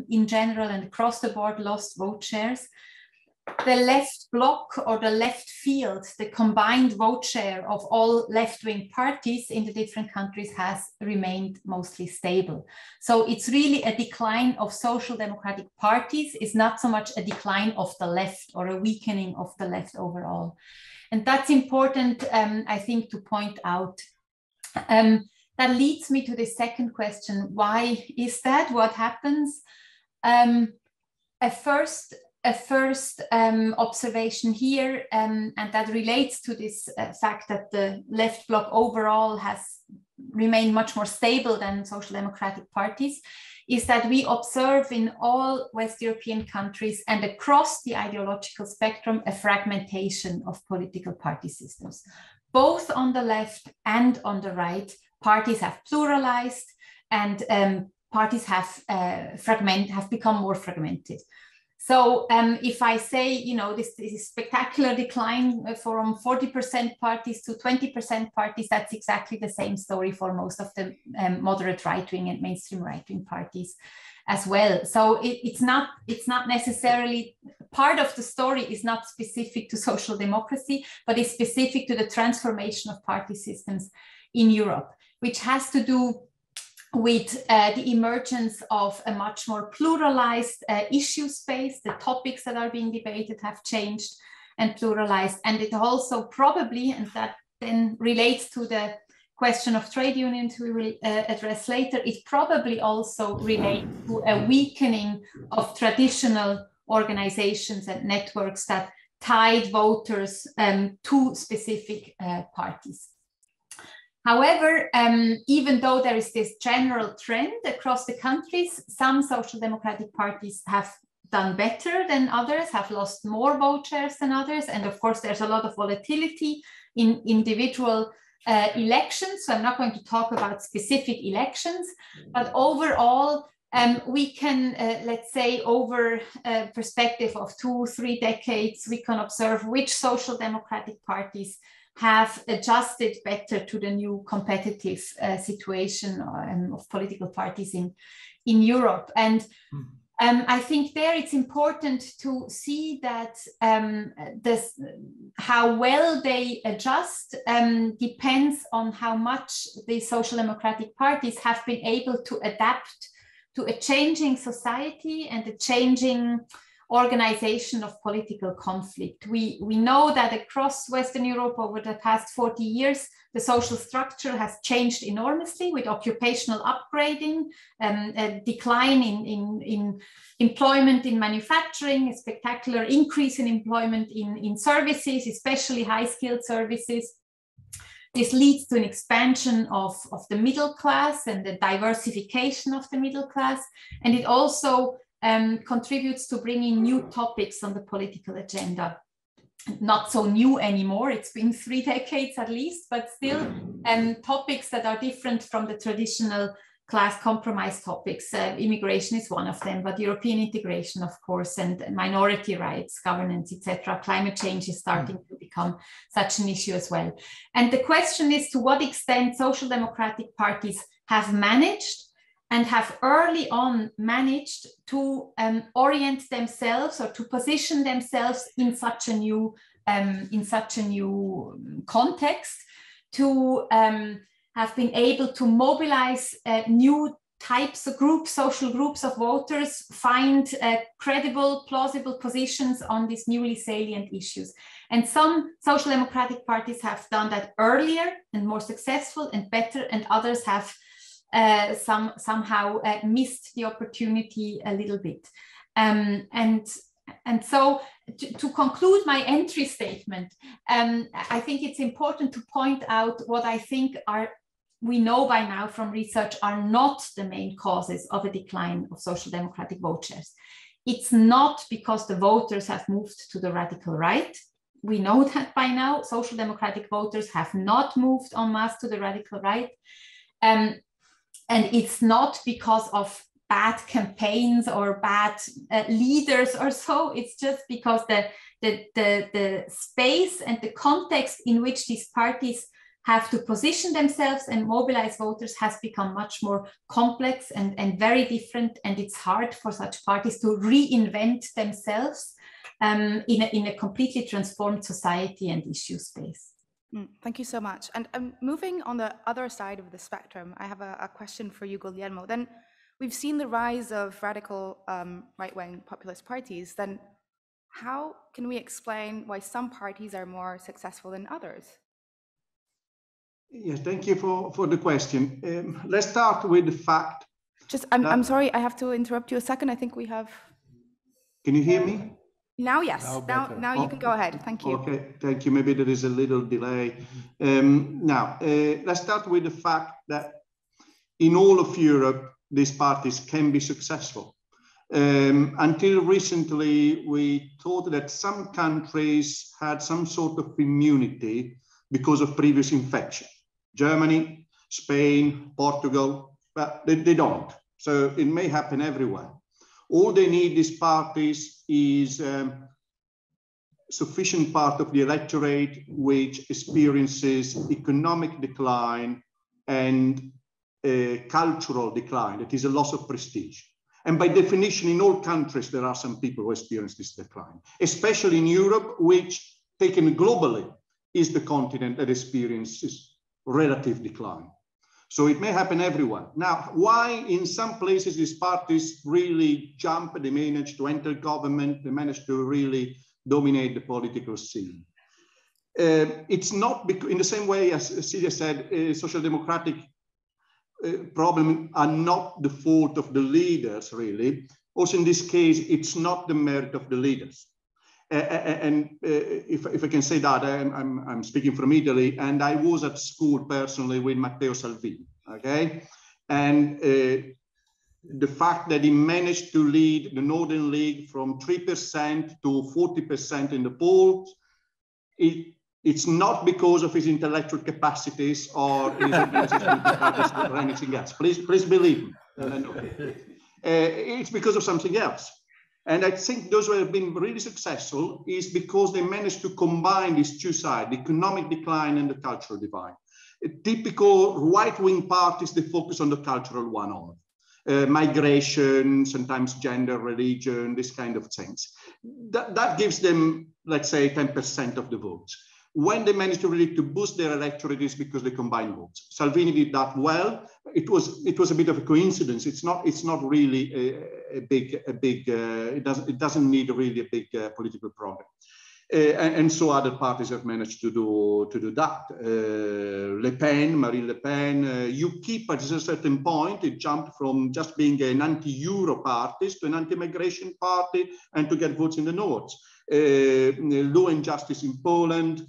in general and across the board lost vote shares. The left bloc or the left field, the combined vote share of all left-wing parties in the different countries has remained mostly stable. So it's really a decline of social democratic parties. It's not so much a decline of the left or a weakening of the left overall. And that's important, I think, to point out. That leads me to the second question. Why is that? What happens? A first observation here, and that relates to this fact that the left bloc overall has remained much more stable than social democratic parties, is that we observe in all West European countries and across the ideological spectrum a fragmentation of political party systems. Both on the left and on the right, parties have pluralized and parties have become more fragmented. So if I say, you know, this spectacular decline from 40% parties to 20% parties, that's exactly the same story for most of the moderate right-wing and mainstream right-wing parties as well. So it's not necessarily, part of the story is not specific to social democracy, but it's specific to the transformation of party systems in Europe, which has to do with the emergence of a much more pluralized issue space. The topics that are being debated have changed and pluralized. And it also probably, and that then relates to the question of trade unions we will address later, it probably also relates to a weakening of traditional organizations and networks that tied voters to specific parties. However, even though there is this general trend across the countries, some social democratic parties have done better than others, have lost more vote shares than others. And of course, there's a lot of volatility in individual elections. So I'm not going to talk about specific elections, but overall, we can, let's say, over a perspective of 2-3 decades, we can observe which social democratic parties have adjusted better to the new competitive situation of political parties in Europe. And I think there it's important to see that how well they adjust depends on how much the social democratic parties have been able to adapt to a changing society and a changing organization of political conflict. We know that across Western Europe over the past 40 years, the social structure has changed enormously with occupational upgrading, a decline in employment in manufacturing, a spectacular increase in employment in services, especially high-skilled services. This leads to an expansion of the middle class and the diversification of the middle class. And it also contributes to bringing new topics on the political agenda. Not so new anymore, it's been 3 decades at least, but still topics that are different from the traditional class compromise topics. Immigration is one of them, but European integration, of course, and minority rights, governance, etc. Climate change is starting to become such an issue as well. And the question is to what extent social democratic parties have managed and have early on managed to orient themselves or to position themselves in such a new context, to have been able to mobilize new types of groups, social groups of voters, find credible, plausible positions on these newly salient issues. And some social democratic parties have done that earlier and more successful and better, and others have somehow missed the opportunity a little bit. And so to conclude my entry statement, I think it's important to point out what I think we know by now from research are not the main causes of a decline of social democratic vote shares. It's not because the voters have moved to the radical right. We know that by now. Social democratic voters have not moved en masse to the radical right. And it's not because of bad campaigns or bad leaders or so. It's just because the space and the context in which these parties have to position themselves and mobilize voters has become much more complex and very different. And it's hard for such parties to reinvent themselves in a completely transformed society and issue space. Thank you so much. And moving on the other side of the spectrum, I have a question for you, Guglielmo. Then we've seen the rise of radical right-wing populist parties. Then how can we explain why some parties are more successful than others? Yes, thank you for the question. Let's start with the fact. I'm sorry, I have to interrupt you a second. I think we have. Can you hear me? Now, yes. Now you can go ahead. Thank you. Okay, thank you. Maybe there is a little delay. Now, let's start with the fact that in all of Europe, these parties can be successful. Until recently, we thought that some countries had some sort of immunity because of previous infection. Germany, Spain, Portugal, but they don't. So it may happen everywhere. All they need, these parties, is sufficient part of the electorate which experiences economic decline and cultural decline. That is a loss of prestige. And by definition, in all countries, there are some people who experience this decline, especially in Europe, which, taken globally, is the continent that experiences relative decline. So it may happen everywhere. Now, why in some places these parties really jump, they manage to enter government, they manage to really dominate the political scene? It's not in the same way as Silvia said, social democratic problems are not the fault of the leaders, really. Also in this case, it's not the merit of the leaders. If I can say that, I'm speaking from Italy, and I was at school personally with Matteo Salvini, okay? And the fact that he managed to lead the Northern League from 3% to 40% in the polls, it's not because of his intellectual capacities or his organizational capacities or anything else. Please believe me. It's because of something else. And I think those who have been really successful is because they managed to combine these two sides, the economic decline and the cultural divide. Typical right-wing parties, they focus on the cultural one-off. Migration, sometimes gender, religion, this kind of things. That gives them, let's say, 10% of the votes. When they manage to really boost their electorate, is because they combine votes. Salvini did that well. It was a bit of a coincidence. It's not really it doesn't need really a big political program. And so other parties have managed to do that. Marine Le Pen, UKIP at a certain point, it jumped from just being an anti-Euro party to an anti-migration party and to get votes in the north. Law and Justice in Poland,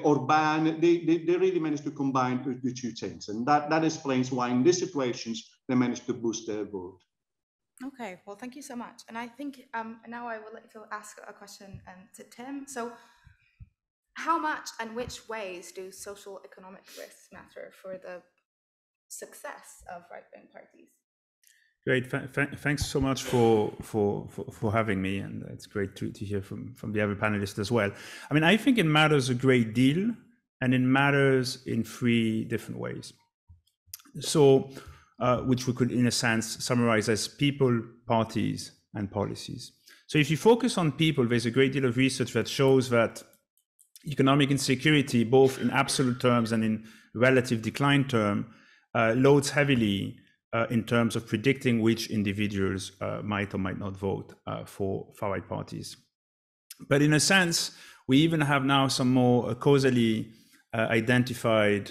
Orban, they really managed to combine the two things. And that explains why in these situations, they managed to boost their vote. Okay, well, thank you so much. And I think now I would like to ask a question to Tim. So how much and which ways do social economic risks matter for the success of right-wing parties? Great, thanks so much for having me, and it's great to hear from the other panelists as well. I mean, I think it matters a great deal, and it matters in three different ways. So, which we could, in a sense, summarize as people, parties, and policies. So if you focus on people, there's a great deal of research that shows that economic insecurity, both in absolute terms and in relative decline term, loads heavily in terms of predicting which individuals might or might not vote for far-right parties. But in a sense, we even have now some more causally identified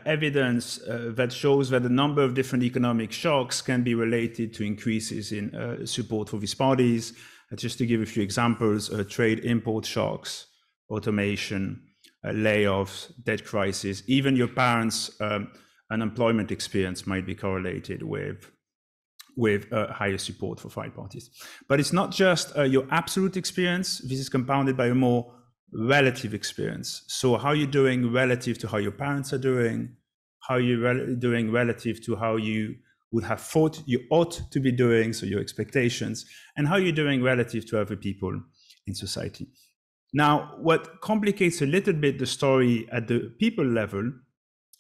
evidence that shows that a number of different economic shocks can be related to increases in support for these parties. Just to give a few examples, trade import shocks, automation, layoffs, debt crisis, even your parents' unemployment experience might be correlated with higher support for far-right parties. But it's not just your absolute experience. This is compounded by a more relative experience. So how you're doing relative to how your parents are doing, how you're doing relative to how you would have thought you ought to be doing, so your expectations, and how you're doing relative to other people in society. Now, what complicates a little bit the story at the people level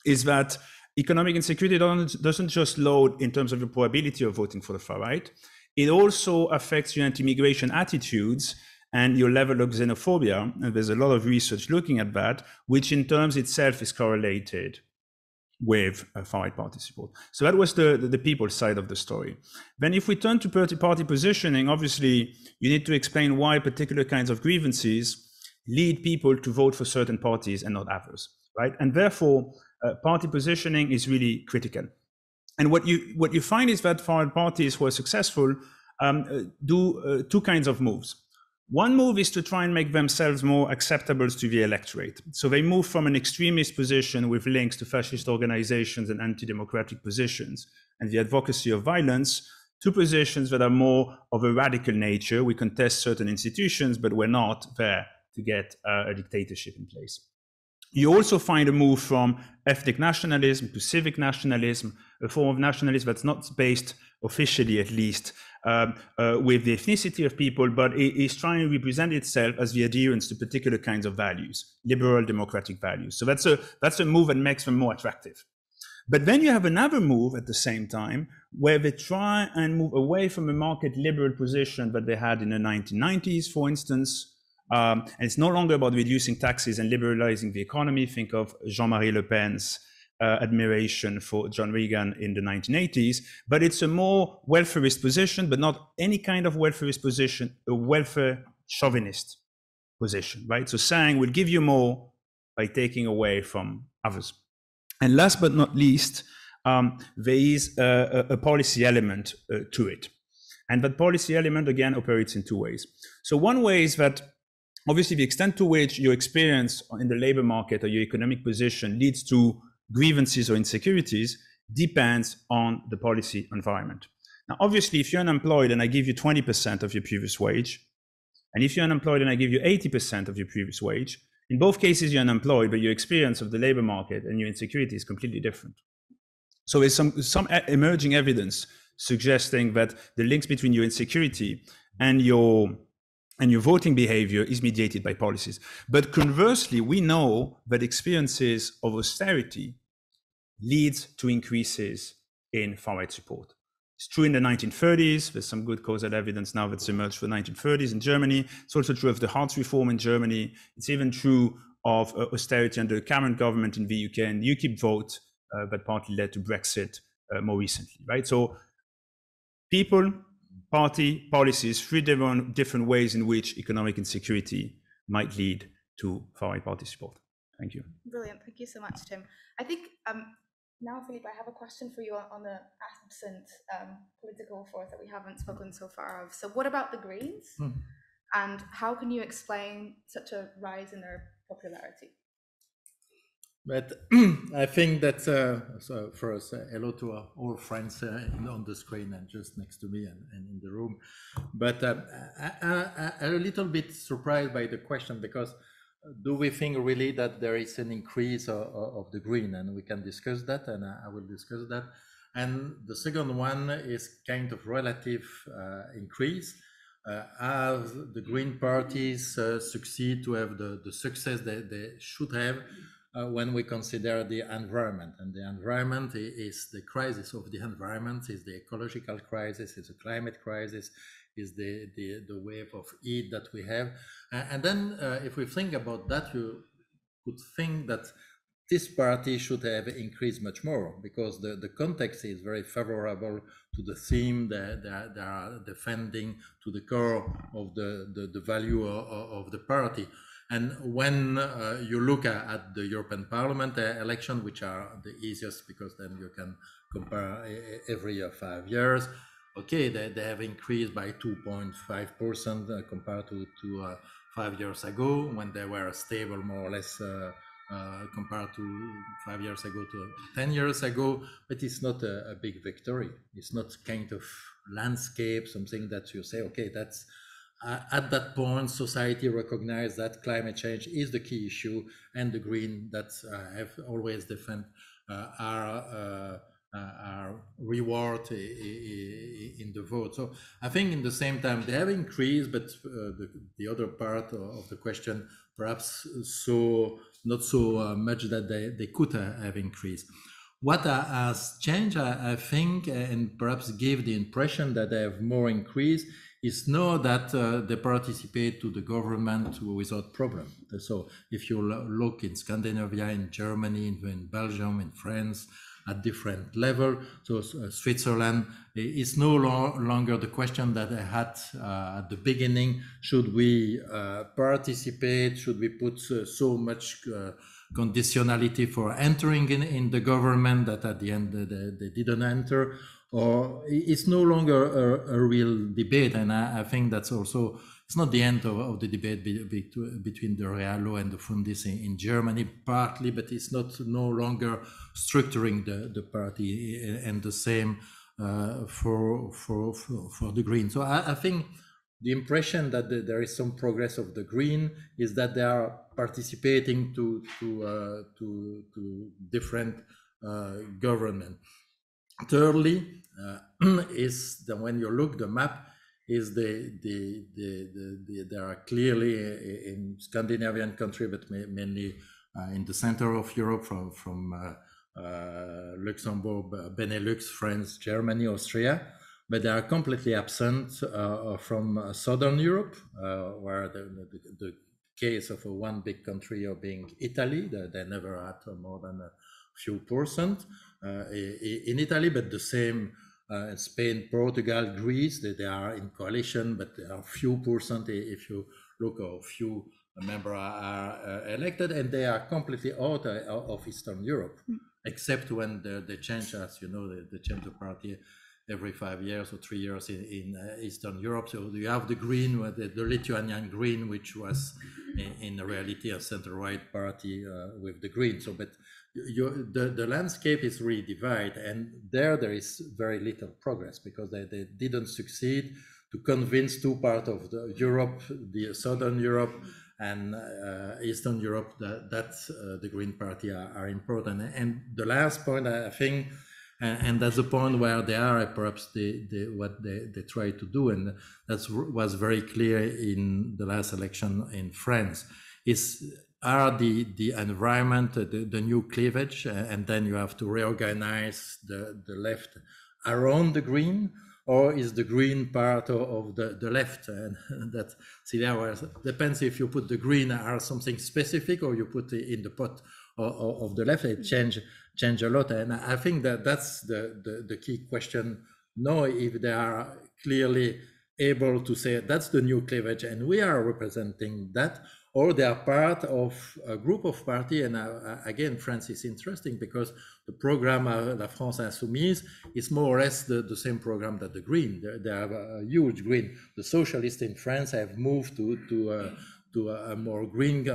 is that economic insecurity doesn't just load in terms of your probability of voting for the far right. It also affects your anti-immigration attitudes and your level of xenophobia. And there's a lot of research looking at that, which in terms itself is correlated with far-right party support. So that was the people side of the story. Then if we turn to party positioning, obviously you need to explain why particular kinds of grievances lead people to vote for certain parties and not others, right? And therefore, party positioning is really critical. And what you find is that far-right parties who are successful do two kinds of moves. One move is to try and make themselves more acceptable to the electorate. So they move from an extremist position with links to fascist organizations and anti-democratic positions and the advocacy of violence to positions that are more of a radical nature. We contest certain institutions, but we're not there to get a dictatorship in place. You also find a move from ethnic nationalism to civic nationalism, a form of nationalism that's not based officially, at least, with the ethnicity of people, but it is trying to represent itself as the adherence to particular kinds of values, liberal democratic values. So that's a move that makes them more attractive. But then you have another move at the same time where they try and move away from a market liberal position that they had in the 1990s, for instance. And it's no longer about reducing taxes and liberalizing the economy. Think of Jean-Marie Le Pen's admiration for John Reagan in the 1980s, but it's a more welfarist position, but not any kind of welfarist position, a welfare chauvinist position, right? So saying we'll give you more by taking away from others. And last but not least, there is a policy element to it. And that policy element, again, operates in two ways. So one way is that obviously the extent to which your experience in the labor market or your economic position leads to grievances or insecurities depends on the policy environment. Now, obviously, if you're unemployed and I give you 20% of your previous wage, and if you're unemployed and I give you 80% of your previous wage, in both cases you're unemployed, but your experience of the labor market and your insecurity is completely different. So there's some emerging evidence suggesting that the links between your insecurity and your voting behavior is mediated by policies. But conversely, we know that experiences of austerity leads to increases in far-right support. It's true in the 1930s. There's some good causal evidence now that's emerged for the 1930s in Germany. It's also true of the Hartz reform in Germany. It's even true of austerity under the Cameron government in the UK and the UKIP vote that partly led to Brexit more recently, right? So people, party, policies, three different ways in which economic insecurity might lead to far-right party support. Thank you. Brilliant. Thank you so much, Tim. I think now, Philippe, I have a question for you on the absent political force that we haven't spoken so far of. So what about the Greens? And how can you explain such a rise in their popularity? But I think that, so first, hello to all friends on the screen and just next to me and in the room. But I'm a little bit surprised by the question, because do we think really that there is an increase of the Green? And we can discuss that, and I will discuss that. And the second one is kind of relative increase. As the Green parties succeed to have the success that they should have, when we consider the environment, and the environment is the crisis of the environment, is the ecological crisis, is the climate crisis, is the wave of heat that we have. And then if we think about that, you could think that this party should have increased much more, because the context is very favorable to the theme that they are defending to the core of the value of the party. And when you look at the European Parliament election, which are the easiest because then you can compare every 5 years, okay, they have increased by 2.5% compared to 5 years ago, when they were stable more or less compared to 5 years ago to 10 years ago. But it's not a big victory. It's not kind of landscape, something that you say, okay, that's at that point, society recognized that climate change is the key issue, and the Green that have always defend our reward in the vote. So I think in the same time they have increased, but the other part of the question perhaps not so much that they could have increased. What has changed, I think, and perhaps give the impression that they have more increase, is now that they participate to the government without problem. So if you look in Scandinavia, in Germany, in Belgium, in France, at different level, so Switzerland, is no longer the question that I had at the beginning. Should we participate? Should we put so much conditionality for entering in the government that at the end they didn't enter? Or it's no longer a real debate, and I think that's also, it's not the end of the debate between the Realo and the Fundis in Germany, partly, but it's no longer structuring the party, and the same for the Green. So I think the impression that there is some progress of the Green is that they are participating to different government. Thirdly, is that when you look the map, is there are clearly in Scandinavian country, but mainly in the center of Europe, from Luxembourg, Benelux, France, Germany, Austria, but they are completely absent from Southern Europe, where the case of one big country being Italy, they never had more than a few percent in Italy, but the same Spain, Portugal, Greece, they are in coalition, but there are few percent if you look, or few members are elected, and they are completely out of Eastern Europe, except when they change, as you know, they change the party every 5 years or 3 years in Eastern Europe. So you have the Green, the Lithuanian Green, which was in reality a center-right party with the Green. So, but the landscape is really divided, and there is very little progress, because they didn't succeed to convince two parts of Europe, the Southern Europe and Eastern Europe, that the Green Party are important. And the last point, I think, and that's the point where they are perhaps what they try to do, and that was very clear in the last election in France, are the environment, the new cleavage, and then you have to reorganize the left around the Green, or is the Green part of the left? And that, see, there depends if you put the Green as something specific, or you put it in the pot of the left. It change a lot, and I think that's the key question now, if they are clearly able to say that's the new cleavage and we are representing that, or they are part of a group of party. And again, France is interesting, because the program La France Insoumise is more or less the same program that the Green. They have a huge Green. The socialists in France have moved to a more green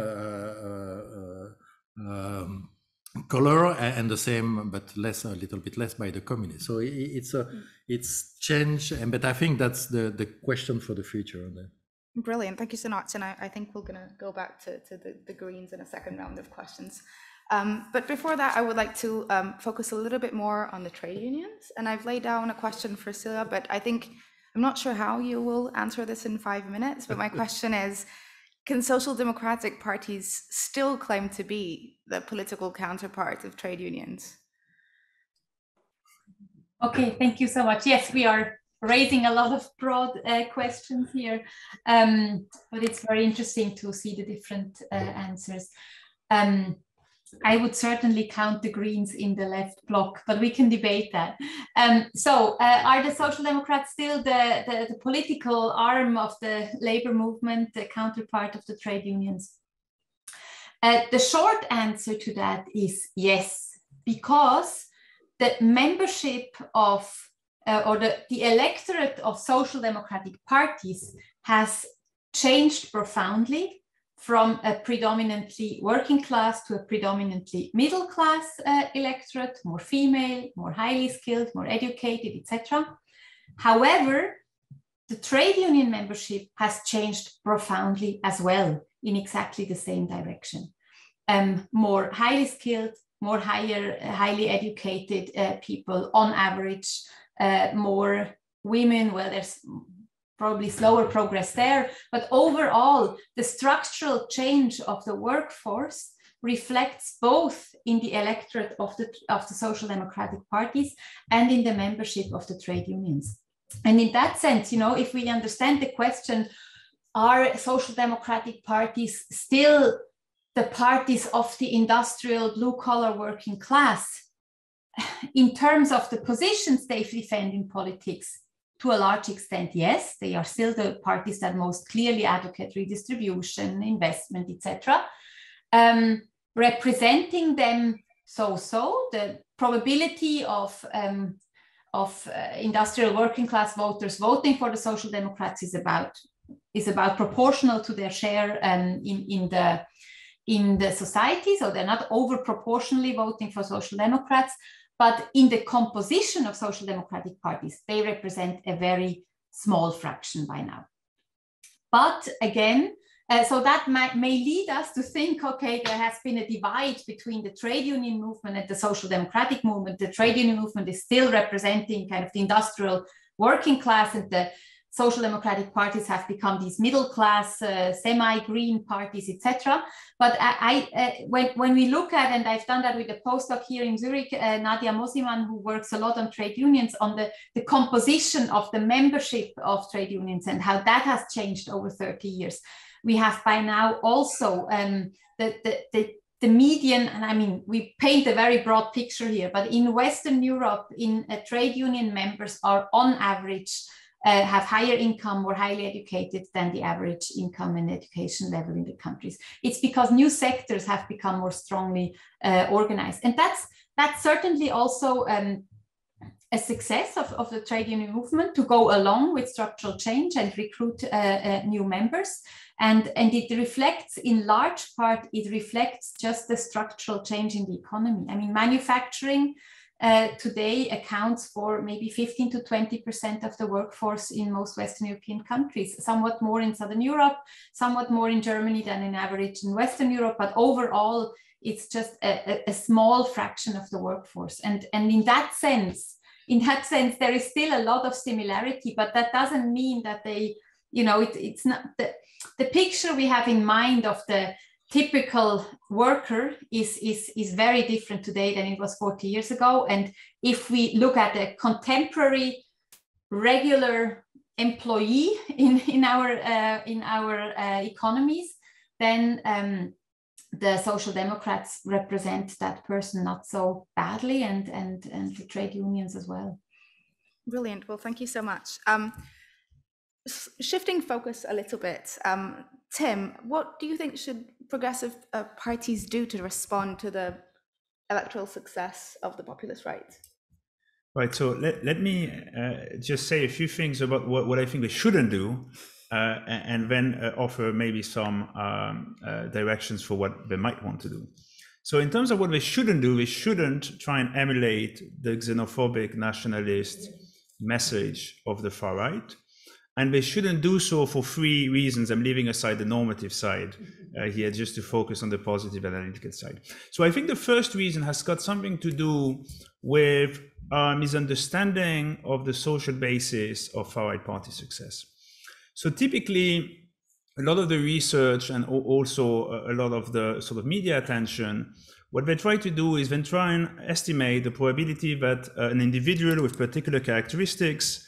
color, and the same, but less, a little bit less by the communists. So it's change, but I think that's the question for the future. Brilliant, thank you so much. And I think we're going to go back to the Greens in a second round of questions. But before that, I would like to focus a little bit more on the trade unions. And I've laid down a question for Celia, but I'm not sure how you will answer this in 5 minutes. But my question is, can social democratic parties still claim to be the political counterpart of trade unions? Okay, thank you so much. Yes, we are raising a lot of broad questions here, but it's very interesting to see the different answers. I would certainly count the Greens in the left bloc, but we can debate that. So are the Social Democrats still the political arm of the labor movement, the counterpart of the trade unions? The short answer to that is yes, because the membership of or the electorate of social democratic parties has changed profoundly from a predominantly working class to a predominantly middle class electorate, more female, more highly skilled, more educated, etc. However, the trade union membership has changed profoundly as well in exactly the same direction. More highly skilled, more highly educated people on average, more women, well, there's probably slower progress there. But overall, the structural change of the workforce reflects both in the electorate of the social democratic parties and in the membership of the trade unions. And in that sense, if we understand the question, are social democratic parties still the parties of the industrial blue-collar working class? In terms of the positions they defend in politics, to a large extent, yes, they are still the parties that most clearly advocate redistribution, investment, etc. Representing them so-so, the probability of industrial working class voters voting for the Social Democrats is about proportional to their share in the society, so they're not over proportionally voting for Social Democrats, but in the composition of social democratic parties, they represent a very small fraction by now. But again, so that may lead us to think, okay, there has been a divide between the trade union movement and the social democratic movement. The trade union movement is still representing kind of the industrial working class, and the social democratic parties have become these middle class, semi-green parties, etc. But when we look at, and I've done that with a postdoc here in Zurich, Nadia Mosiman, who works a lot on trade unions, on the composition of the membership of trade unions and how that has changed over 30 years. We have by now also the median, and I mean, we paint a very broad picture here, but in Western Europe, trade union members are on average have higher income, more highly educated than the average income and education level in the countries. It's because new sectors have become more strongly organized. And that's certainly also a success of the trade union movement, to go along with structural change and recruit new members. And it reflects, in large part, it reflects just the structural change in the economy. I mean, manufacturing today accounts for maybe 15 to 20% of the workforce in most Western European countries, somewhat more in Southern Europe, somewhat more in Germany than in average in Western Europe, but overall, it's just a small fraction of the workforce. And in that sense, there is still a lot of similarity, but that doesn't mean that they, it's not the picture we have in mind of the typical worker is very different today than it was 40 years ago. And if we look at a contemporary regular employee in our economies, then the Social Democrats represent that person not so badly, and the trade unions as well. Brilliant. Well, thank you so much. Shifting focus a little bit, Tim, what do you think should progressive parties do to respond to the electoral success of the populist right? Right, so let me just say a few things about what I think they shouldn't do, and then offer maybe some directions for what they might want to do. So in terms of what they shouldn't do, they shouldn't try and emulate the xenophobic nationalist message of the far right. And they shouldn't do so for three reasons. I'm leaving aside the normative side here, just to focus on the positive analytical side. So I think the first reason has got something to do with misunderstanding of the social basis of far-right party success. So typically, a lot of the research and also a lot of the sort of media attention, what they try to do is then try and estimate the probability that an individual with particular characteristics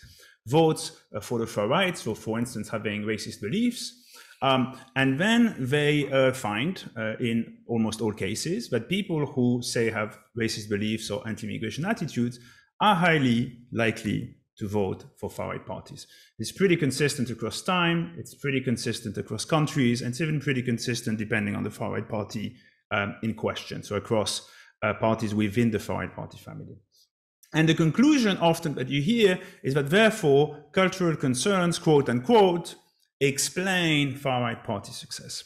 votes for the far right, so for instance, having racist beliefs. And then they find, in almost all cases, that people who say have racist beliefs or anti-immigration attitudes are highly likely to vote for far-right parties. It's pretty consistent across time, it's pretty consistent across countries, and it's even pretty consistent depending on the far-right party in question, so across parties within the far-right party family. And the conclusion often that you hear is that therefore cultural concerns, quote unquote, explain far-right party success.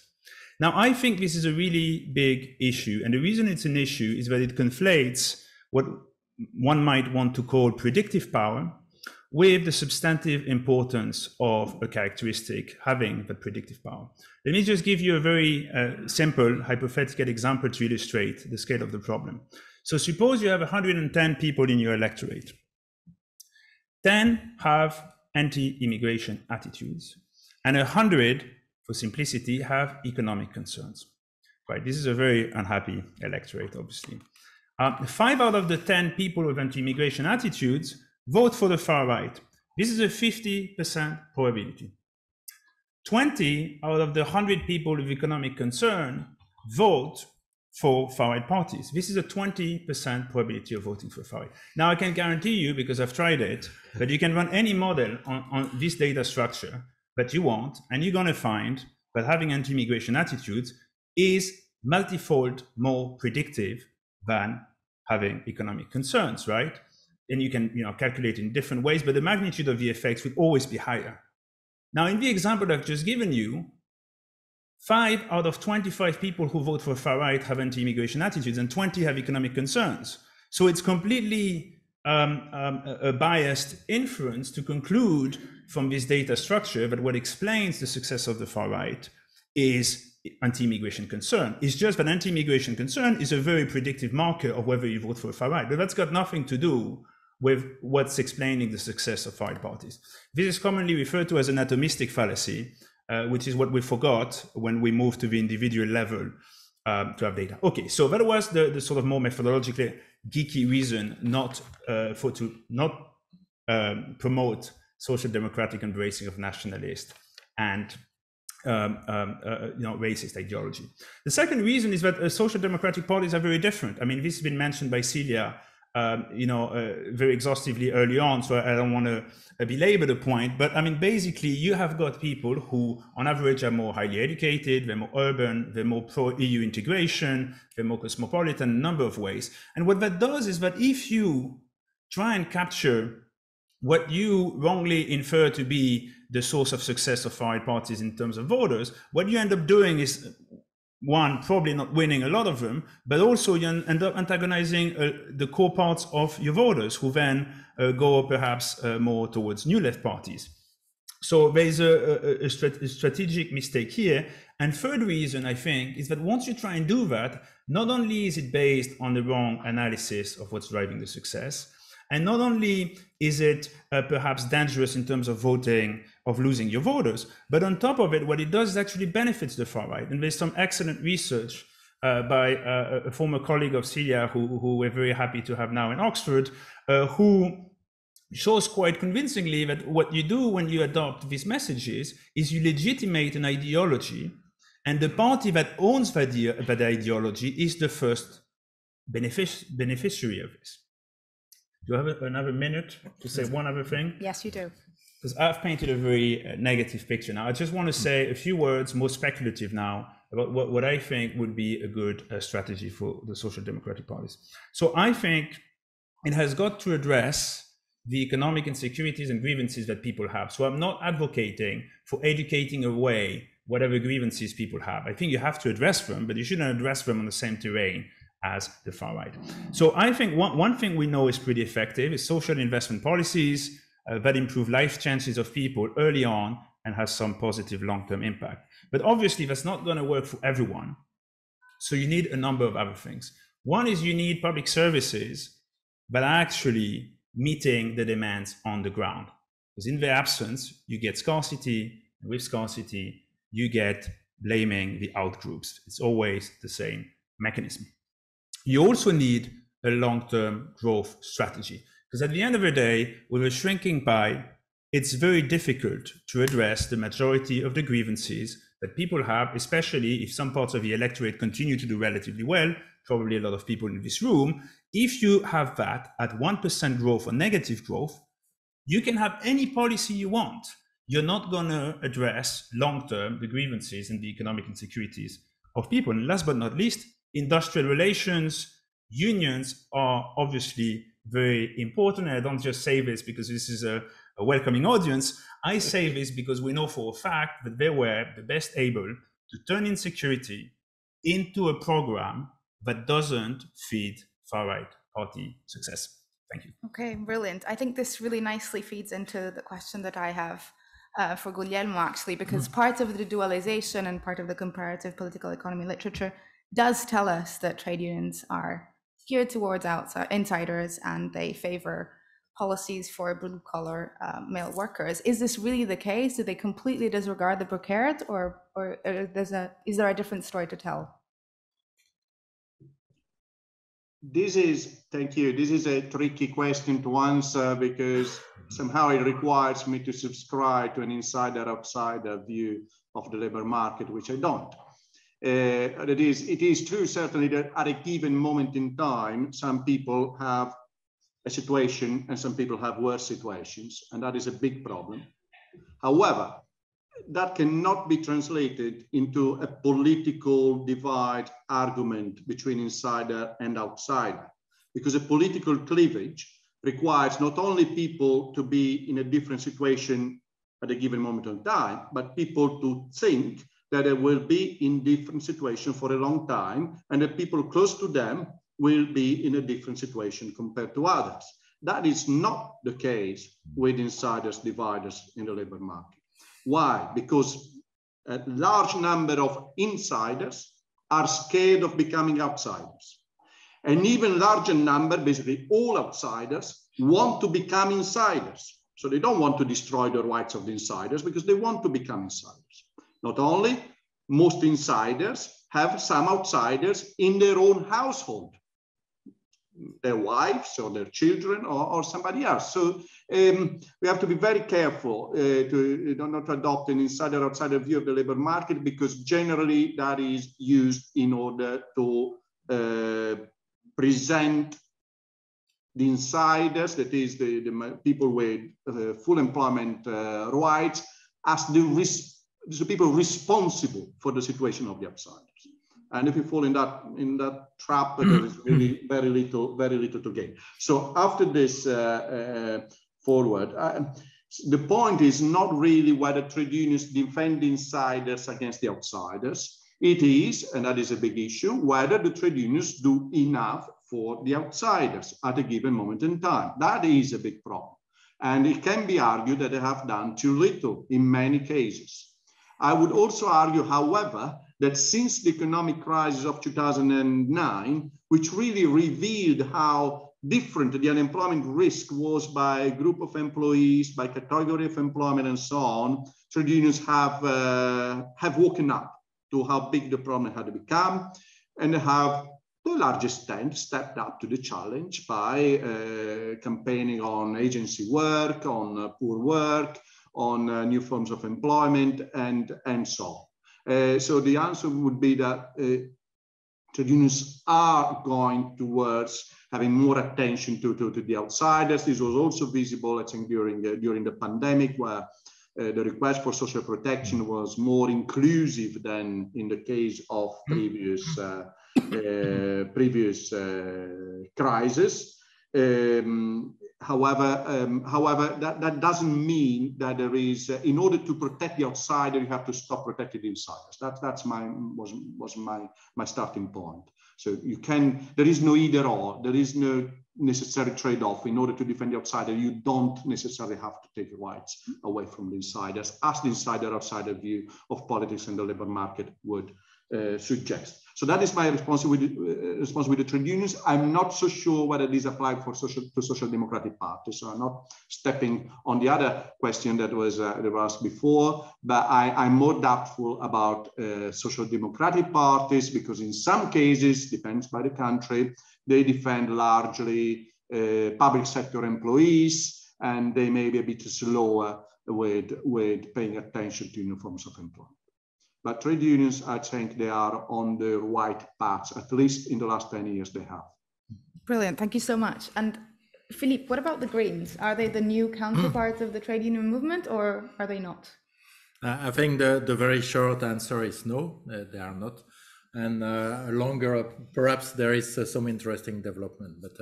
Now, I think this is a really big issue. And the reason it's an issue is that it conflates what one might want to call predictive power with the substantive importance of a characteristic having the predictive power. Let me just give you a very simple hypothetical example to illustrate the scale of the problem. So suppose you have 110 people in your electorate. 10 have anti-immigration attitudes, and 100, for simplicity, have economic concerns. Right, this is a very unhappy electorate, obviously. 5 out of the 10 people with anti-immigration attitudes vote for the far right. This is a 50% probability. 20 out of the 100 people with economic concern vote for far-right parties. This is a 20% probability of voting for far-right. Now, I can guarantee you, because I've tried it, that you can run any model on this data structure that you want, and you're going to find that having anti-immigration attitudes is multifold more predictive than having economic concerns, right? And you can calculate in different ways, but the magnitude of the effects would always be higher. Now, in the example I've just given you, 5 out of 25 people who vote for far right have anti-immigration attitudes, and 20 have economic concerns. So it's completely a biased inference to conclude from this data structure that what explains the success of the far right is anti-immigration concern. It's just that anti-immigration concern is a very predictive marker of whether you vote for far right, but that's got nothing to do with what's explaining the success of far right parties. This is commonly referred to as an atomistic fallacy, which is what we forgot when we moved to the individual level to have data. Okay, so that was the sort of more methodologically geeky reason not promote social democratic embracing of nationalist and racist ideology. The second reason is that social democratic parties are very different. I mean, this has been mentioned by Celia very exhaustively early on, so I don't want to belabor the point, but I mean, basically, you have got people who, on average, are more highly educated, they're more urban, they're more pro-EU integration, they're more cosmopolitan in a number of ways. And what that does is that if you try and capture what you wrongly infer to be the source of success of far right parties in terms of voters, what you end up doing is, one, probably not winning a lot of them, but also you end up antagonizing the core parts of your voters, who then go perhaps more towards new left parties. So there's a strategic mistake here. And third reason, I think, is that once you try and do that, not only is it based on the wrong analysis of what's driving the success, and not only is it perhaps dangerous in terms of voting, of losing your voters, but on top of it, what it does is actually benefits the far right. And there's some excellent research by a former colleague of Celia, who we're very happy to have now in Oxford, who shows quite convincingly that what you do when you adopt these messages is you legitimate an ideology, and the party that owns that ideology is the first beneficiary of this. Do I have another minute to say one other thing? Yes, you do. Because I've painted a very negative picture now. I just want to say a few words, more speculative now, about what I think would be a good strategy for the social democratic parties. So I think it has got to address the economic insecurities and grievances that people have. So I'm not advocating for educating away whatever grievances people have. I think you have to address them, but you shouldn't address them on the same terrain as the far right. So I think one thing we know is pretty effective is social investment policies that improve life chances of people early on and has some positive long-term impact. But obviously that's not going to work for everyone. So you need a number of other things. One is you need public services that are actually meeting the demands on the ground. Because in their absence, you get scarcity, and with scarcity, you get blaming the outgroups. It's always the same mechanism. You also need a long-term growth strategy, because at the end of the day, with a shrinking pie, it's very difficult to address the majority of the grievances that people have, especially if some parts of the electorate continue to do relatively well, probably a lot of people in this room. If you have that at 1% growth or negative growth, you can have any policy you want. You're not going to address long-term the grievances and the economic insecurities of people. And last but not least, industrial relations, unions are obviously very important. And I don't just say this because this is a welcoming audience. I say this because we know for a fact that they were the best able to turn insecurity into a program that doesn't feed far-right party success. Thank you. Okay, brilliant. I think this really nicely feeds into the question that I have for Guglielmo, actually, because part of the dualization and part of the comparative political economy literature does tell us that trade unions are geared towards insiders and they favor policies for blue-collar male workers. Is this really the case? Do they completely disregard the precariat, or is there a different story to tell? Thank you. This is a tricky question to answer because somehow it requires me to subscribe to an insider-outsider view of the labor market, which I don't. It is true, certainly, that at a given moment in time, some people have a situation and some people have worse situations, and that is a big problem. However, that cannot be translated into a political divide argument between insider and outsider, because a political cleavage requires not only people to be in a different situation at a given moment in time, but people to think that they will be in different situations for a long time, and that people close to them will be in a different situation compared to others. That is not the case with insiders, dividers in the labor market. Why? Because a large number of insiders are scared of becoming outsiders. An even larger number, basically all outsiders, want to become insiders. So they don't want to destroy the rights of the insiders because they want to become insiders. Not only, most insiders have some outsiders in their own household, their wives or their children or somebody else. So we have to be very careful to not adopt an insider-outsider view of the labor market, because generally that is used in order to present the insiders, that is the people with full employment rights, as the people responsible for the situation of the outsiders. And if you fall in that trap, there is really very little to gain. So after this forward, the point is not really whether trade unions defend insiders against the outsiders. It is, and that is a big issue, whether the trade unions do enough for the outsiders at a given moment in time. That is a big problem. And it can be argued that they have done too little in many cases. I would also argue, however, that since the economic crisis of 2009, which really revealed how different the unemployment risk was by group of employees, by category of employment, and so on, trade unions have woken up to how big the problem had become, and have, to a large extent, stepped up to the challenge by campaigning on agency work, on poor work, on new forms of employment, and so on. So the answer would be that trade unions are going towards having more attention to the outsiders. This was also visible, I think, during the pandemic, where the request for social protection was more inclusive than in the case of previous crises. However, that doesn't mean that there is, in order to protect the outsider, you have to stop protecting the insiders. That's was my starting point. So there is no either or. There is no necessary trade-off. In order to defend the outsider, you don't necessarily have to take rights away from the insiders, as the insider-outsider view of politics and the labor market would suggest. So that is my response with the trade unions. I'm not so sure whether these apply to social democratic parties. So I'm not stepping on the other question that was asked before, but I'm more doubtful about social democratic parties, because in some cases, depends by the country, they defend largely public sector employees, and they may be a bit slower with paying attention to new forms of employment. But trade unions, I think they are on the right path, at least in the last 10 years they have. Brilliant, thank you so much. And Philippe, what about the Greens? Are they the new counterparts of the trade union movement, or are they not? I think the very short answer is no, they are not. And longer, perhaps there is some interesting development, but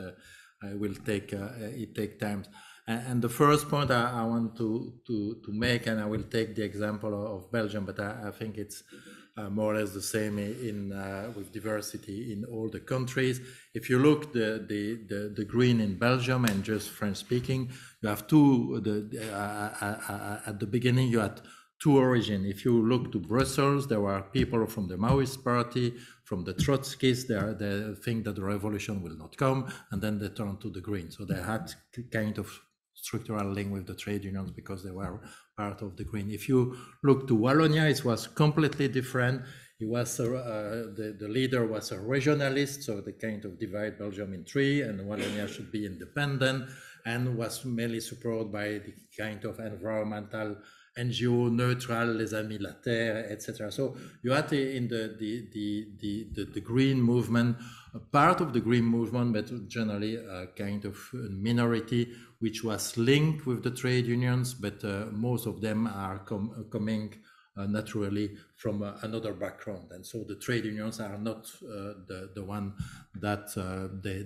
I will take time. And the first point I want to make, and I will take the example of Belgium, but I think it's more or less the same with diversity in all the countries. If you look the Green in Belgium and just French speaking, you have at the beginning you had two origins. If you look to Brussels, there were people from the Maoist party, from the Trotskyists, they think that the revolution will not come, and then they turned to the Green. So they had kind of structural link with the trade unions because they were part of the Green. If you look to Wallonia, it was completely different. He was the leader was a regionalist, so they kind of divide Belgium in three, and Wallonia should be independent, and was mainly supported by the kind of environmental NGO, neutral, les amis de la terre, etc. So you had in the Green movement, a part of the Green movement, but generally a kind of minority, which was linked with the trade unions, but most of them are coming naturally from another background, and so the trade unions are not the one that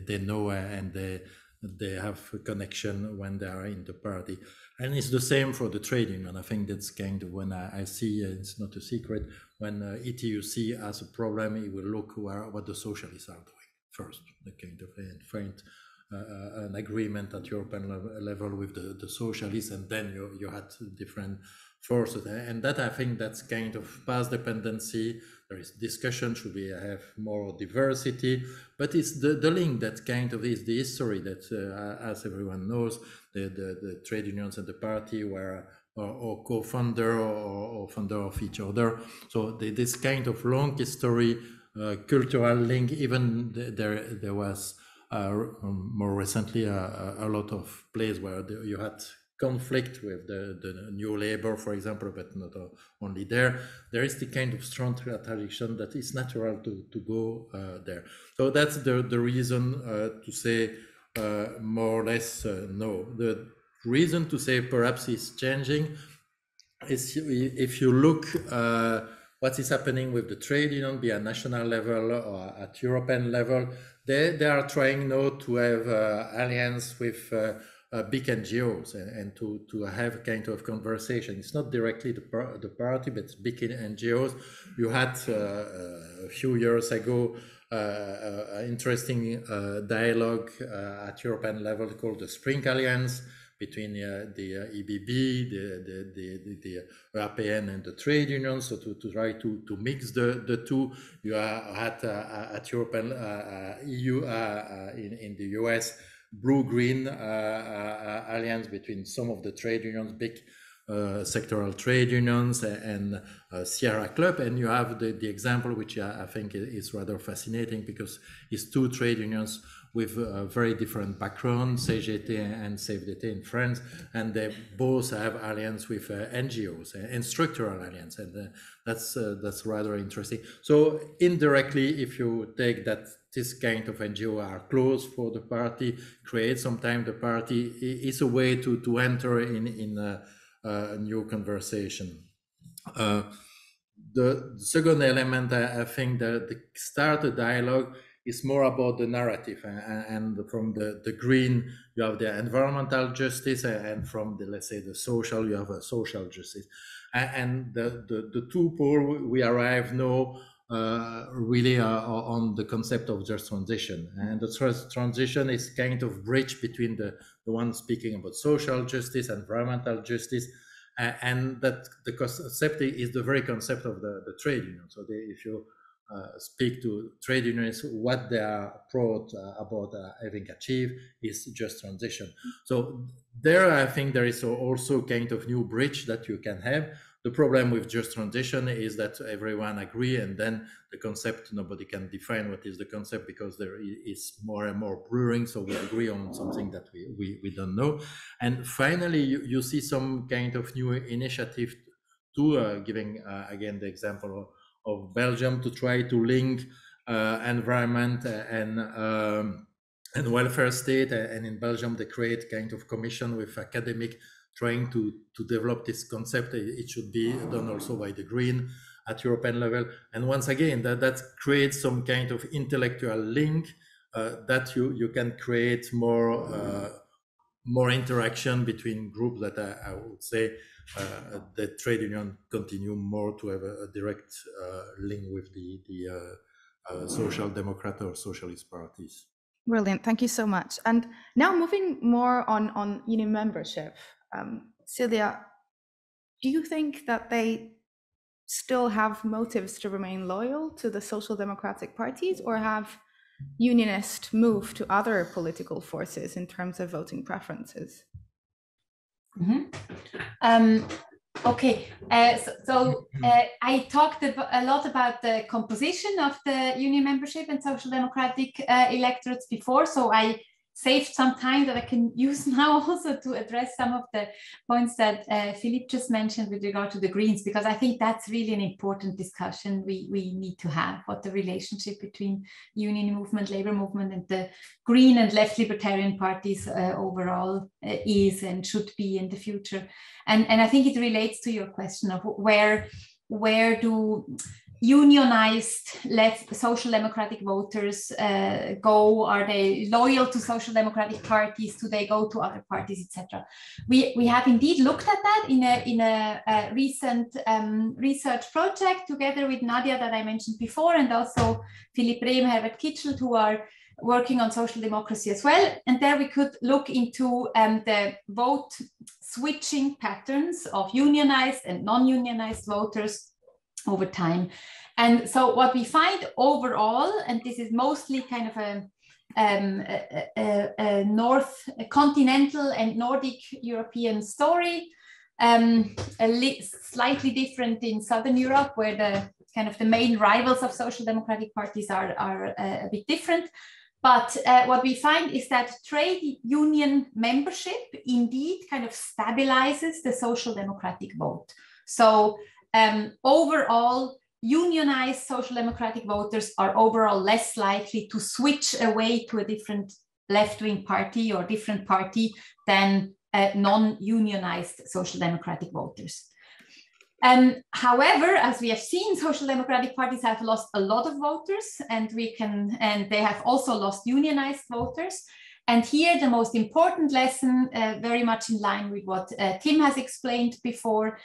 they know and they have a connection when they are in the party. And it's the same for the trade union. I think that's kind of when I see, it's not a secret, when ETUC has a problem, he will look what the socialists are doing first, the kind of find an agreement at European level with the socialists, and then you had different forces. And that, I think that's kind of past dependency. There is discussion, should we have more diversity, but it's the link that kind of is the history that, as everyone knows, the trade unions and the party were or co-founder or founder of each other. So this kind of long history, cultural link, even there was more recently a lot of places where you had conflict with the New Labour, for example, but not only there. There is the kind of strong tradition that is natural to go there. So that's the reason to say more or less no. The reason to say perhaps it's changing is if you look what is happening with the trade union, be at national level or at European level, they are trying now to have alliance with big NGOs and to have a kind of conversation. It's not directly the party, but big NGOs. You had a few years ago interesting dialogue at European level called the Spring Alliance between the EBB, the RPN and the trade unions, so to try to mix the two. You had at European EU in the US, blue-green alliance between some of the trade unions, big sectoral trade unions and Sierra Club, and you have the example which I think is rather fascinating because it's two trade unions with a very different background, CGT and CFDT in France, and they both have alliance with NGOs and structural alliance, and that's rather interesting. So indirectly, if you take that this kind of NGO are close for the party, create sometimes the party is a way to enter in a new conversation. The second element, I think that the start a dialogue is more about the narrative, and from the green you have the environmental justice, and from the, let's say, the social, you have a social justice, and the two poles we arrive now really on the concept of just transition, and the transition is kind of bridge between the one speaking about social justice, environmental justice, and that the concept is the very concept of the trade union. So if you speak to trade unions, what they are proud about having achieved is just transition. So there, I think there is also kind of new bridge that you can have. The problem with just transition is that everyone agree, and then the concept, nobody can define what is the concept because there is more and more blurring, so we agree on something that we don't know. And finally, you see some kind of new initiative to giving again the example of Belgium, to try to link environment and welfare state, and in Belgium they create kind of commission with academic trying to develop this concept. It should be done also by the Green at European level, and once again that creates some kind of intellectual link that you can create more interaction between groups that I would say the trade union continue more to have a direct link with the social democrat or socialist parties. Brilliant, thank you so much. And now moving more on union membership, Celia, do you think that they still have motives to remain loyal to the social democratic parties, or have unionists moved to other political forces in terms of voting preferences? Okay, I talked a lot about the composition of the union membership and social democratic electorates before, so I saved some time that I can use now also to address some of the points that Philippe just mentioned with regard to the Greens, because I think that's really an important discussion we need to have, what the relationship between union movement, labor movement, and the Green and left libertarian parties overall is and should be in the future. And I think it relates to your question of where do unionized left social democratic voters go? Are they loyal to social democratic parties? Do they go to other parties, etc.? We have indeed looked at that in a recent research project together with Nadia that I mentioned before, and also Philipp Rehm, Herbert Kitschelt, who are working on social democracy as well. And there we could look into the vote switching patterns of unionized and non-unionized voters over time. And so what we find overall, and this is mostly kind of a continental and Nordic European story, slightly different in Southern Europe, where the kind of the main rivals of social democratic parties are a bit different. But what we find is that trade union membership indeed kind of stabilizes the social democratic vote. So overall, unionized social democratic voters are overall less likely to switch away to a different left-wing party or different party than non-unionized social democratic voters. However, as we have seen, social democratic parties have lost a lot of voters, and they have also lost unionized voters. And here, the most important lesson, very much in line with what Tim has explained before,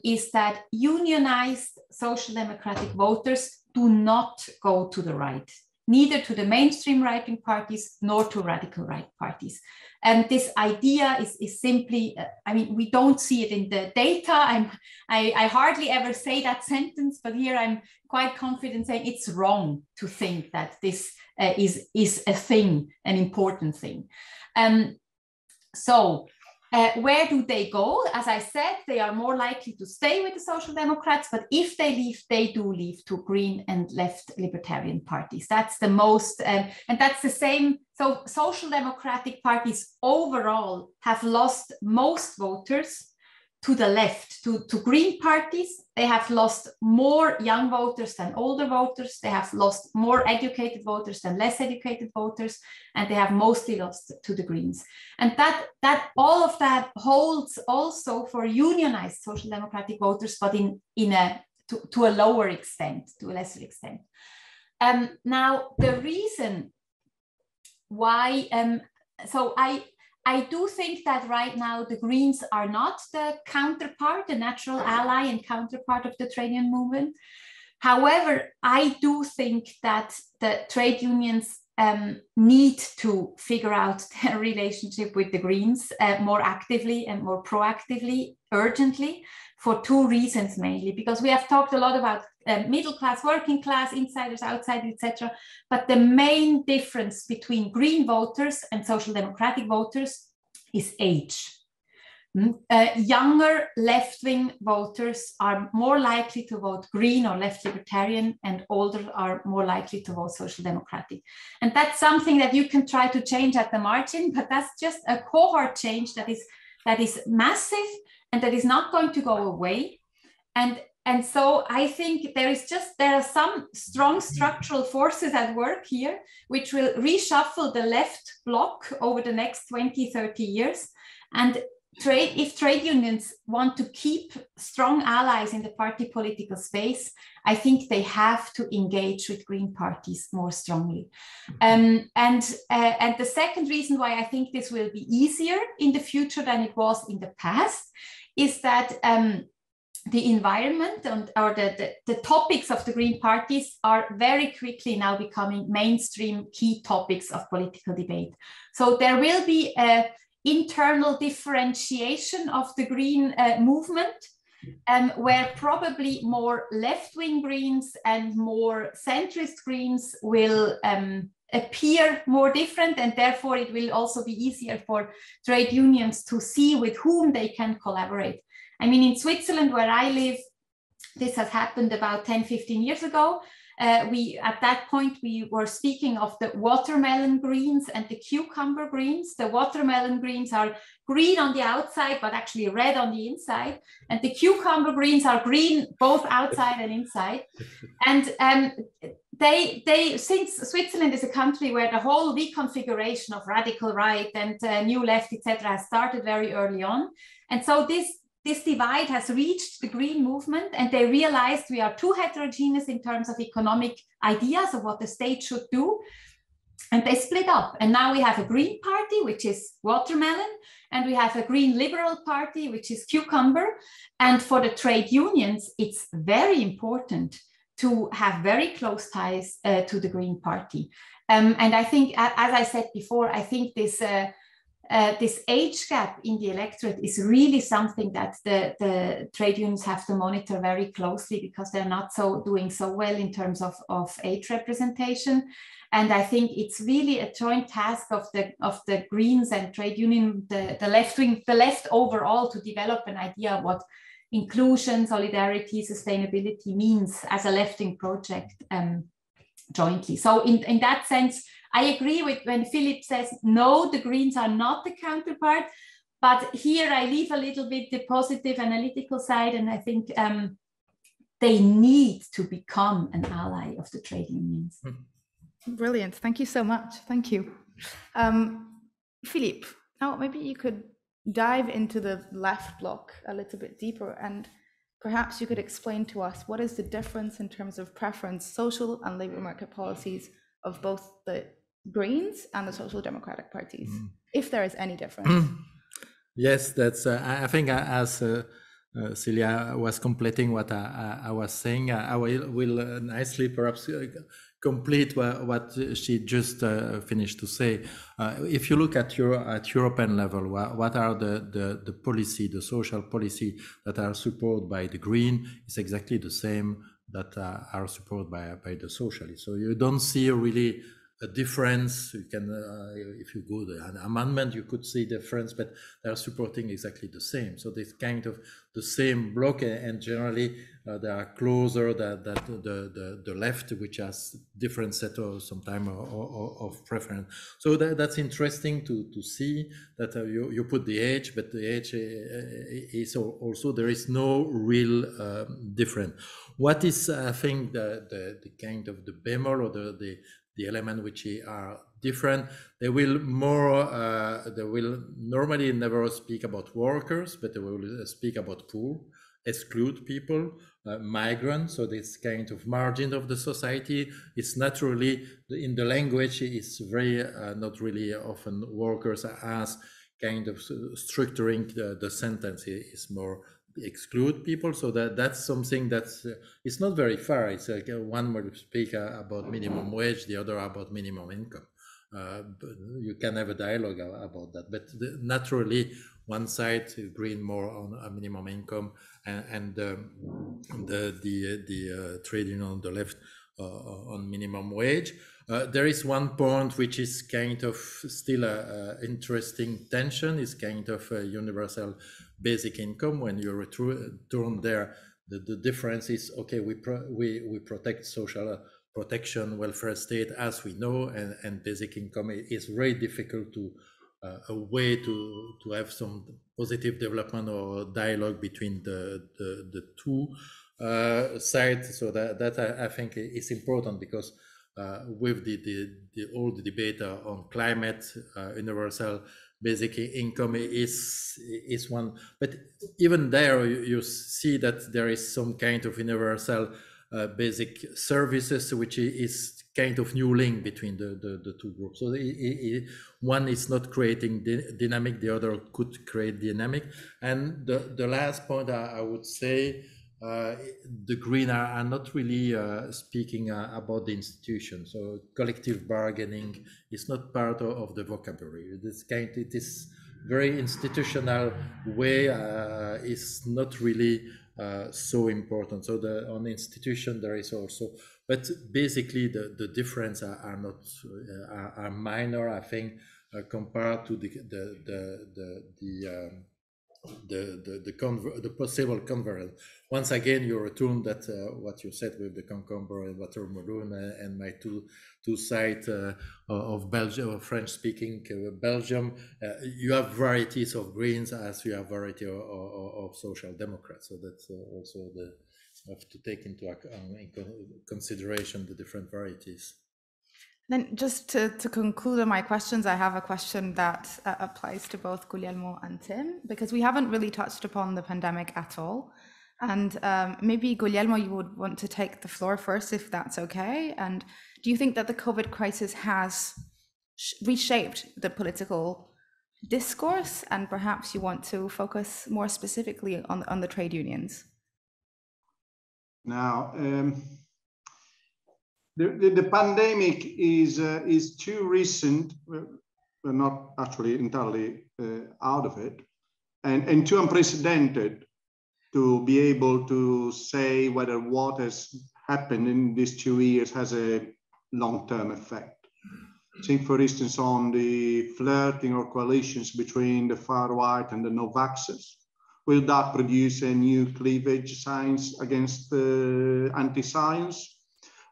is that unionized social democratic voters do not go to the right, neither to the mainstream right-wing parties nor to radical right parties. And this idea is simply, I mean, we don't see it in the data. I hardly ever say that sentence, but here I'm quite confident saying it's wrong to think that this is a thing, an important thing. So where do they go? As I said, they are more likely to stay with the Social Democrats, but if they leave, they do leave to Green and left libertarian parties. That's the most, and that's the same. So Social Democratic parties overall have lost most voters to the left, to Green parties. They have lost more young voters than older voters. They have lost more educated voters than less educated voters, and they have mostly lost to the Greens. And that all of that holds also for unionized social democratic voters, but to a lower extent, to a lesser extent. Now the reason why, so I do think that right now the Greens are not the counterpart, the natural ally and counterpart of the trade union movement. However, I do think that the trade unions need to figure out their relationship with the Greens more actively and more proactively, urgently, for two reasons mainly, because we have talked a lot about middle class, working class, insiders, outsiders, etc. But the main difference between Green voters and social democratic voters is age. Younger left-wing voters are more likely to vote Green or left libertarian, and older are more likely to vote social democratic. And that's something that you can try to change at the margin, but that's just a cohort change that is massive and that is not going to go away. And so I think there are some strong structural forces at work here, which will reshuffle the left bloc over the next 20, 30 years. And if trade unions want to keep strong allies in the party political space, I think they have to engage with Green parties more strongly. And the second reason why I think this will be easier in the future than it was in the past is that the environment or the topics of the Green parties are very quickly now becoming mainstream key topics of political debate. So there will be an internal differentiation of the Green movement, where probably more left-wing Greens and more centrist Greens will appear more different, and therefore it will also be easier for trade unions to see with whom they can collaborate. I mean, in Switzerland, where I live, this has happened about 10-15 years ago. At that point, we were speaking of the watermelon greens and the cucumber greens. The watermelon greens are green on the outside, but actually red on the inside. And the cucumber greens are green both outside and inside. And since Switzerland is a country where the whole reconfiguration of radical right and new left, etc., has started very early on. And so this divide has reached the Green movement, and they realized we are too heterogeneous in terms of economic ideas of what the state should do. And they split up. And now we have a Green party, which is watermelon, and we have a Green Liberal party, which is cucumber. And for the trade unions, it's very important to have very close ties to the Green party. And I think, as I said before, I think this age gap in the electorate is really something that the trade unions have to monitor very closely, because they're not doing so well in terms of age representation. And I think it's really a joint task of the Greens and trade union, the left wing, the left overall, to develop an idea of what inclusion, solidarity, sustainability means as a left-wing project jointly. So in that sense, I agree with when Philip says, no, the Greens are not the counterpart, but here I leave a little bit the positive analytical side, and I think they need to become an ally of the trade unions. Brilliant, thank you so much, thank you. Philippe, now maybe you could dive into the left bloc a little bit deeper, and perhaps you could explain to us what is the difference in terms of preference, social and labor market policies of both the Greens and the Social Democratic parties, if there is any difference. Yes, that's. I think as Celia was completing what I was saying, I will nicely perhaps complete what she just finished to say. If you look at European level, what are the policy, the social policy that are supported by the Green is exactly the same that are supported by the Socialists. So you don't see really a difference. You can, if you go to an amendment, you could see difference, but they are supporting exactly the same. So this kind of the same bloc, and generally they are closer than the left, which has different set of sometimes of preference. So that's interesting to see that you put the age, but the age is also there is no real difference. What is, I think, the kind of the bemol or the element which are different, they will normally never speak about workers, but they will speak about poor, exclude people, migrants. So this kind of margin of the society is naturally in the language is very not really often workers as kind of structuring the sentence is more exclude people. So that's something that's it's not very far. It's like one will speak about minimum wage, the other about minimum income. You can have a dialogue about that, but naturally one side Green more on a minimum income, and the trade union on the left on minimum wage. There is one point which is kind of still a interesting tension, is kind of a universal basic income. When you return there, the difference is, okay, we protect social protection, welfare state as we know, and basic income is very difficult to a way to have some positive development or dialogue between the two sides. So that I think is important, because with all the debate on climate, universal basic income is one, but even there you see that there is some kind of universal basic services, which is kind of new link between the two groups. So one is not creating dynamic, the other could create dynamic. And the last point I would say, the Green are not really speaking about the institution. So collective bargaining is not part of the vocabulary. It is very institutional way, is not really so important. So on the institution there is also, but basically the difference are not are minor, I think, compared to the possible convergence. Once again, you return that what you said with the concombre and watermelon and my two sides of Belgium, of French-speaking Belgium. You have varieties of Greens as you have variety of Social Democrats. So that's also you have to take into consideration the different varieties. Then just to conclude on my questions, I have a question that applies to both Guglielmo and Tim, because we haven't really touched upon the pandemic at all. And maybe Guglielmo, you would want to take the floor first, if that's okay. And do you think that the COVID crisis has reshaped the political discourse? And perhaps you want to focus more specifically on the trade unions. Now, the pandemic is too recent. We're not actually entirely out of it, and too unprecedented to be able to say whether what has happened in these 2 years has a long-term effect. Think, for instance, on the flirting or coalitions between the far right and the no-vaxxers. Will that produce a new cleavage, science against anti-science?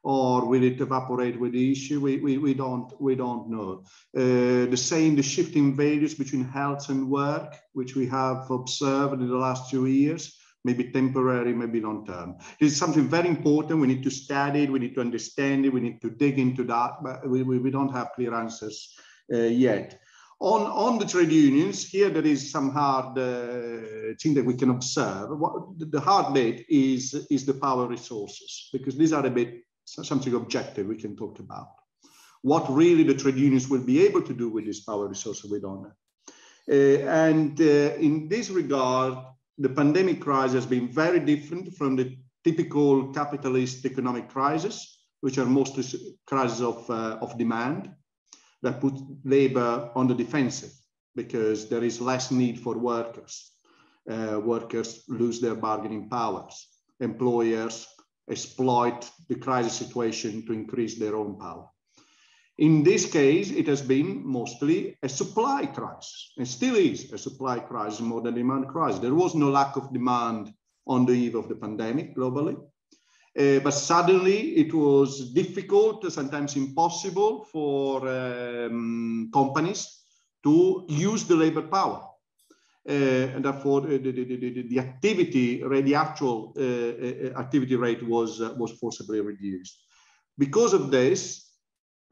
Or will it evaporate with the issue? We don't know. The shifting values between health and work, which we have observed in the last 2 years, maybe temporary, maybe long term. This is something very important. We need to study it. We need to understand it. We need to dig into that. But we don't have clear answers yet. On the trade unions, here there is some hard thing that we can observe. The hard bit is the power resources, because these are a bit something objective we can talk about. What really the trade unions will be able to do with this power resources, we don't know. In this regard, the pandemic crisis has been very different from the typical capitalist economic crisis, which are mostly crises of demand that put labor on the defensive because there is less need for workers. Workers lose their bargaining powers. Employers exploit the crisis situation to increase their own power. In this case, it has been mostly a supply crisis, and still is a supply crisis more than demand crisis. There was no lack of demand on the eve of the pandemic globally, but suddenly it was difficult, sometimes impossible for companies to use the labor power. And therefore, the activity rate, the actual activity rate was forcibly reduced. Because of this,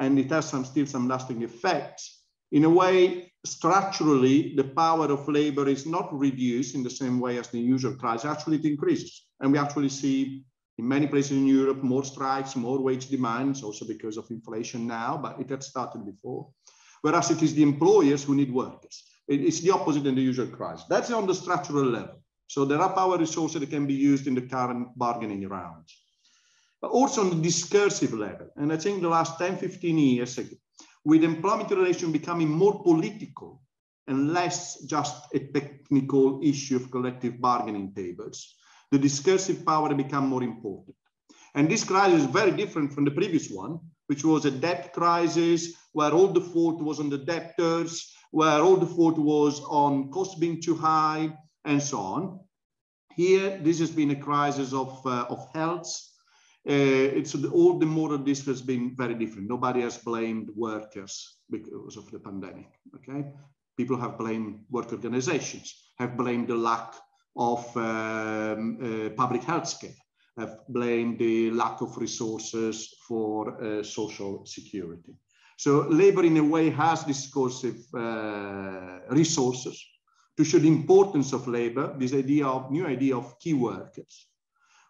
and it has still some lasting effects, in a way, structurally, the power of labor is not reduced in the same way as the usual crisis. Actually, it increases. And we actually see in many places in Europe more strikes, more wage demands, also because of inflation now, but it had started before. Whereas it is the employers who need workers. It's the opposite in the usual crisis. That's on the structural level. So there are power resources that can be used in the current bargaining rounds. But also on the discursive level. And I think the last 10, 15 years, with employment relations becoming more political and less just a technical issue of collective bargaining tables, the discursive power become more important. And this crisis is very different from the previous one, which was a debt crisis where all the fault was on the debtors, where all the fault was on costs being too high, and so on. Here, this has been a crisis of health. All the more of this has been very different. Nobody has blamed workers because of the pandemic, okay? People have blamed work organizations, have blamed the lack of public health care, have blamed the lack of resources for social security. So labor in a way has discursive resources to show the importance of labor, this new idea of key workers.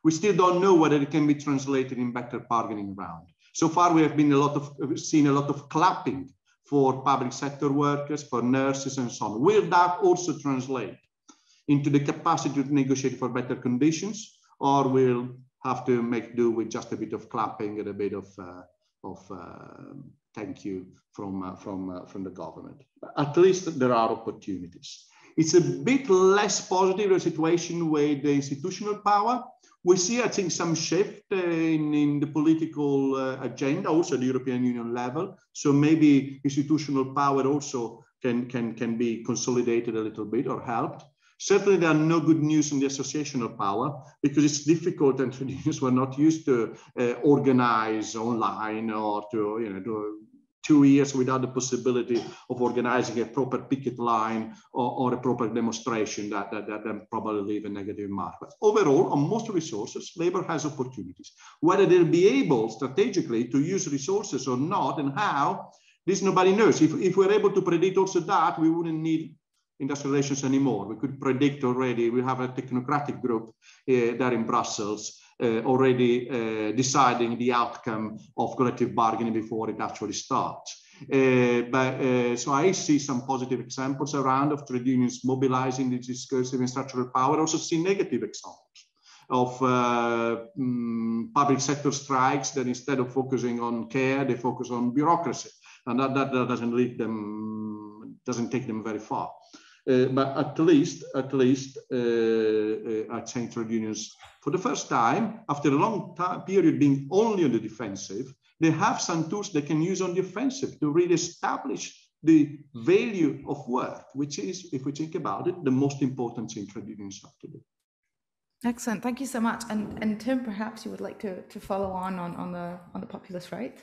We still don't know whether it can be translated in better bargaining round. So far, we have been seen a lot of clapping for public sector workers, for nurses and so on. Will that also translate into the capacity to negotiate for better conditions, or will have to make do with just a bit of clapping and a bit of thank you from the government? At least there are opportunities. It's a bit less positive a situation with the institutional power. We see, I think, some shift in the political agenda, also at the European Union level. So maybe institutional power also can be consolidated a little bit or helped. Certainly, there are no good news on the associational power because it's difficult, and trade unions were not used to organize online or to 2 years without the possibility of organizing a proper picket line or a proper demonstration that probably leave a negative mark. But overall, on most resources, labor has opportunities. Whether they'll be able strategically to use resources or not, and how, this nobody knows. If we're able to predict also that, we wouldn't need industrial relations anymore. We could predict already. We have a technocratic group there in Brussels already deciding the outcome of collective bargaining before it actually starts. So I see some positive examples around of trade unions mobilizing the discursive and structural power. I also see negative examples of public sector strikes that instead of focusing on care, they focus on bureaucracy. And that doesn't lead them, doesn't take them very far. But at least, I think trade unions, for the first time, after a long period being only on the defensive, they have some tools they can use on the offensive to really establish the value of work, which is, if we think about it, the most important thing trade unions have to do. Excellent, thank you so much. And Tim, perhaps you would like to follow on the populist right?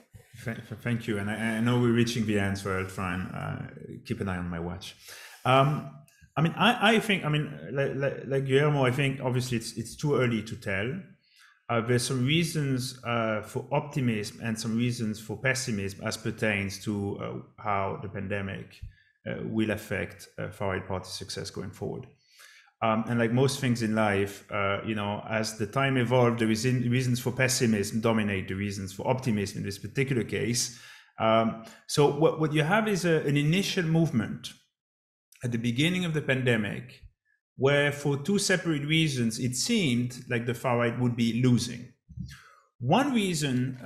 Thank you, and I know we're reaching the end, so I'll try and keep an eye on my watch. I mean, I think, I mean, like Guillermo, I think obviously it's too early to tell. There's some reasons for optimism and some reasons for pessimism as pertains to how the pandemic will affect far-right party success going forward. And like most things in life, you know, as the time evolved, the reasons for pessimism dominate the reasons for optimism in this particular case. So what you have is an initial movement at the beginning of the pandemic, where for two separate reasons, it seemed like the far right would be losing. One reason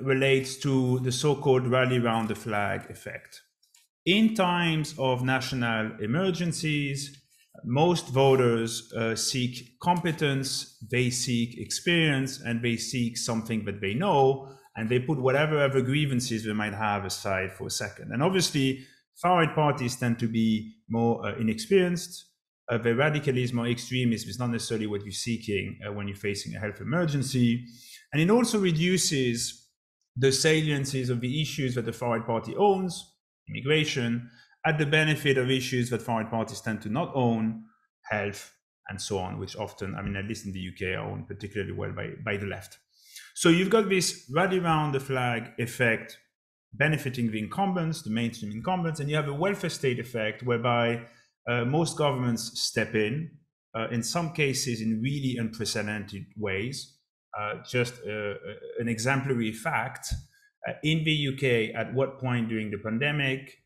relates to the so-called rally around the flag effect. In times of national emergencies, most voters seek competence, they seek experience, and they seek something that they know, and they put whatever other grievances they might have aside for a second. And obviously, far-right parties tend to be more inexperienced. The radicalism or extremism is not necessarily what you're seeking when you're facing a health emergency. And it also reduces the saliencies of the issues that the far-right party owns, immigration, at the benefit of issues that far-right parties tend to not own, health, and so on, which often, I mean, at least in the UK, are owned particularly well by the left. So you've got this rally around the flag effect benefiting the incumbents, the mainstream incumbents, and you have a welfare state effect whereby most governments step in some cases in really unprecedented ways. Just an exemplary fact, in the UK, at what point during the pandemic,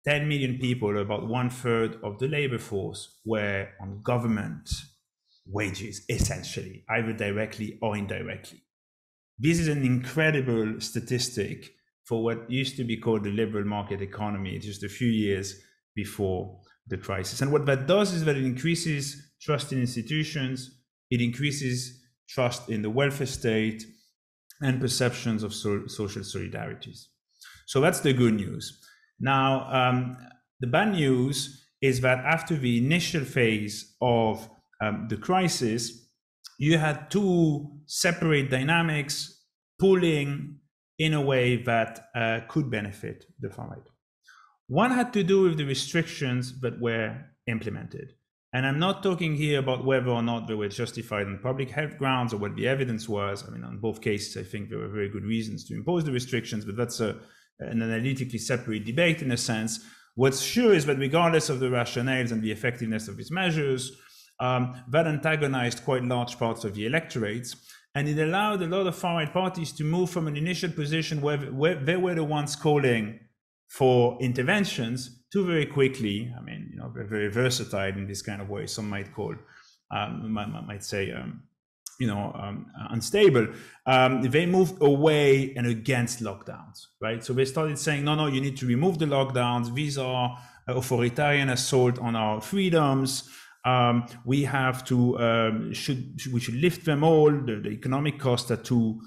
10 million people, about 1/3 of the labor force, were on government wages, essentially, either directly or indirectly. This is an incredible statistic for what used to be called the liberal market economy just a few years before the crisis. And what that does is that it increases trust in institutions, it increases trust in the welfare state, and perceptions of social solidarities. So that's the good news. Now, the bad news is that after the initial phase of the crisis, you had two separate dynamics pulling in a way that could benefit the far right. One had to do with the restrictions that were implemented. And I'm not talking here about whether or not they were justified on public health grounds or what the evidence was. I mean, on both cases, I think there were very good reasons to impose the restrictions, but that's an analytically separate debate in a sense. What's sure is that regardless of the rationales and the effectiveness of these measures, that antagonized quite large parts of the electorates. And it allowed a lot of far-right parties to move from an initial position where they were the ones calling for interventions to very quickly, I mean, you know, they're very versatile in this kind of way. Some might call, might say, unstable. They moved away and against lockdowns, right? So they started saying, no, you need to remove the lockdowns. These are authoritarian assault on our freedoms. We have to we should lift them all. The economic costs are too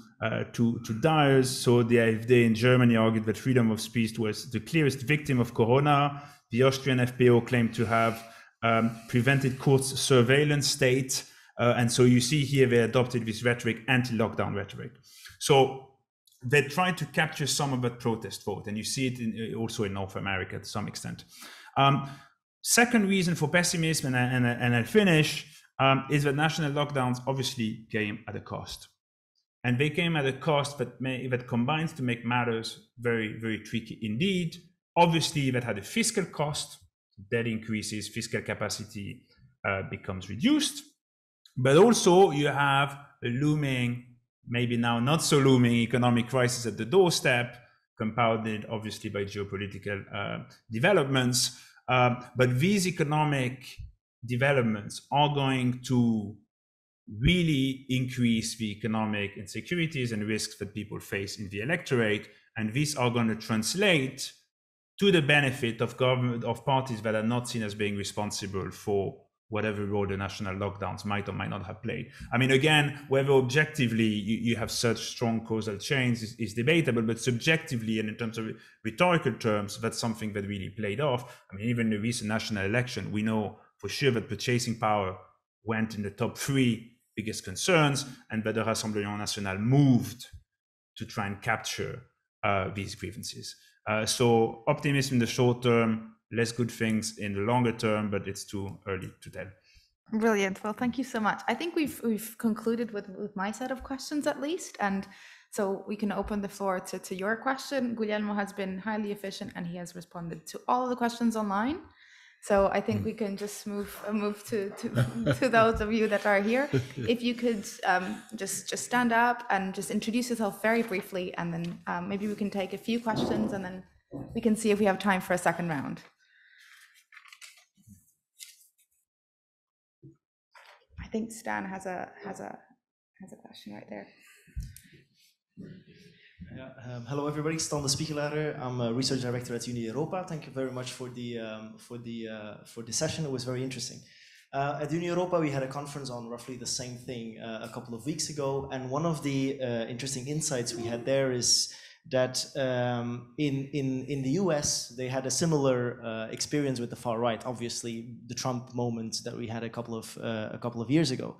dire. So the AfD in Germany argued that freedom of speech was the clearest victim of Corona. The Austrian FPO claimed to have prevented courts' surveillance state. And so you see here they adopted this rhetoric, anti-lockdown rhetoric. So they tried to capture some of that protest vote, and you see it also in North America to some extent. Second reason for pessimism, and I'll finish, is that national lockdowns obviously came at a cost. And they came at a cost that combines to make matters very, very tricky indeed. Obviously, that had a fiscal cost. Debt increases, fiscal capacity becomes reduced. But also you have a looming, maybe now not so looming, economic crisis at the doorstep, compounded obviously by geopolitical developments. But these economic developments are going to really increase the economic insecurities and risks that people face in the electorate. And these are going to translate to the benefit of government, of parties that are not seen as being responsible for whatever role the national lockdowns might or might not have played. I mean, again, whether objectively you have such strong causal chains is debatable, but subjectively and in terms of rhetorical terms, that's something that really played off. I mean, even in the recent national election, we know for sure that purchasing power went in the top 3 biggest concerns, and that the Rassemblement National moved to try and capture these grievances. So optimism in the short term, less good things in the longer term, but it's too early to tell. Brilliant. Well, thank you so much. I think we've concluded with my set of questions at least, and so we can open the floor to your question. Guglielmo has been highly efficient and he has responded to all of the questions online. So I think we can just move to those of you that are here. If you could just stand up and just introduce yourself very briefly, and then maybe we can take a few questions, and then we can see if we have time for a second round. I think Stan has a question right there. Hello everybody, Stan de Spiegelaar. I'm a research director at Uni Europa. Thank you very much for the session. It was very interesting. At Uni Europa, we had a conference on roughly the same thing a couple of weeks ago, and one of the interesting insights we had there is that in the US they had a similar experience with the far right. Obviously, the Trump moment that we had a couple of years ago.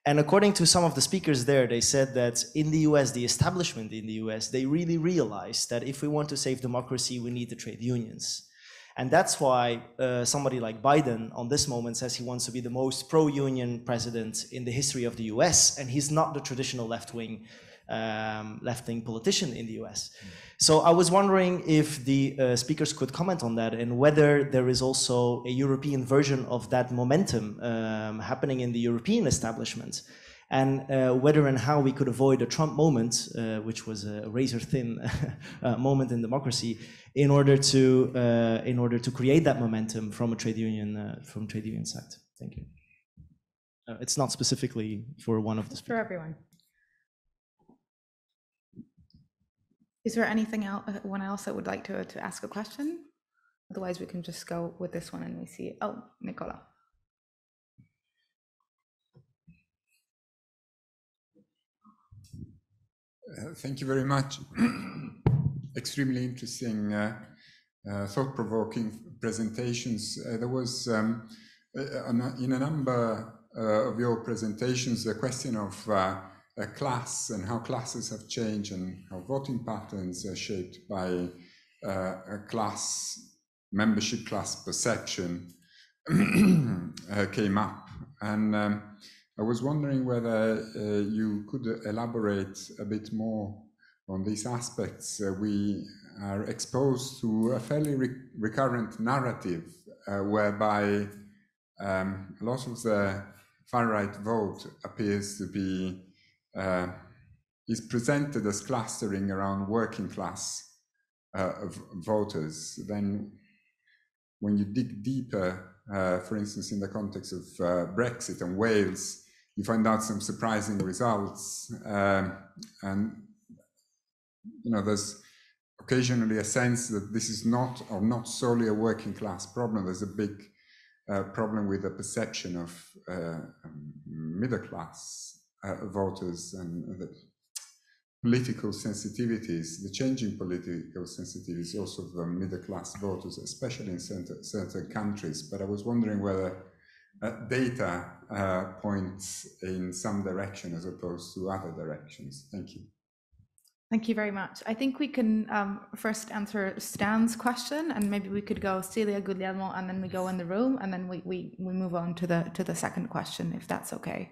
And according to some of the speakers there, they said that in the US, the establishment in the US, they really realized that if we want to save democracy, we need the trade unions. And that's why somebody like Biden on this moment says he wants to be the most pro-union president in the history of the US, and he's not the traditional left-wing politician in the US. So I was wondering if the speakers could comment on that, and whether there is also a European version of that momentum happening in the European establishment, and whether and how we could avoid a Trump moment, which was a razor-thin moment in democracy, in order to create that momentum from a trade union side. Thank you. It's not specifically for one of the speakers. For everyone. Is there anyone else that would like to ask a question? Otherwise, we can just go with this one and we see. Oh, Nicola. Thank you very much. Extremely interesting, thought-provoking presentations. There was, in a number of your presentations, the question of a class and how classes have changed and how voting patterns are shaped by a class, membership class perception came up. And I was wondering whether you could elaborate a bit more on these aspects. We are exposed to a fairly recurrent narrative whereby a lot of the far-right vote appears to be is presented as clustering around working class voters. Then when you dig deeper, for instance, in the context of Brexit and Wales, you find out some surprising results. And, you know, there's occasionally a sense that this is not solely a working class problem. There's a big problem with the perception of middle class voters and the political sensitivities, the changing political sensitivities also of the middle class voters, especially in certain countries. But I was wondering whether data points in some direction as opposed to other directions. Thank you. Thank you very much. I think we can first answer Stan's question, and maybe we could go Celia, Guglielmo, and then we go in the room, and then we move on to the second question, if that's okay.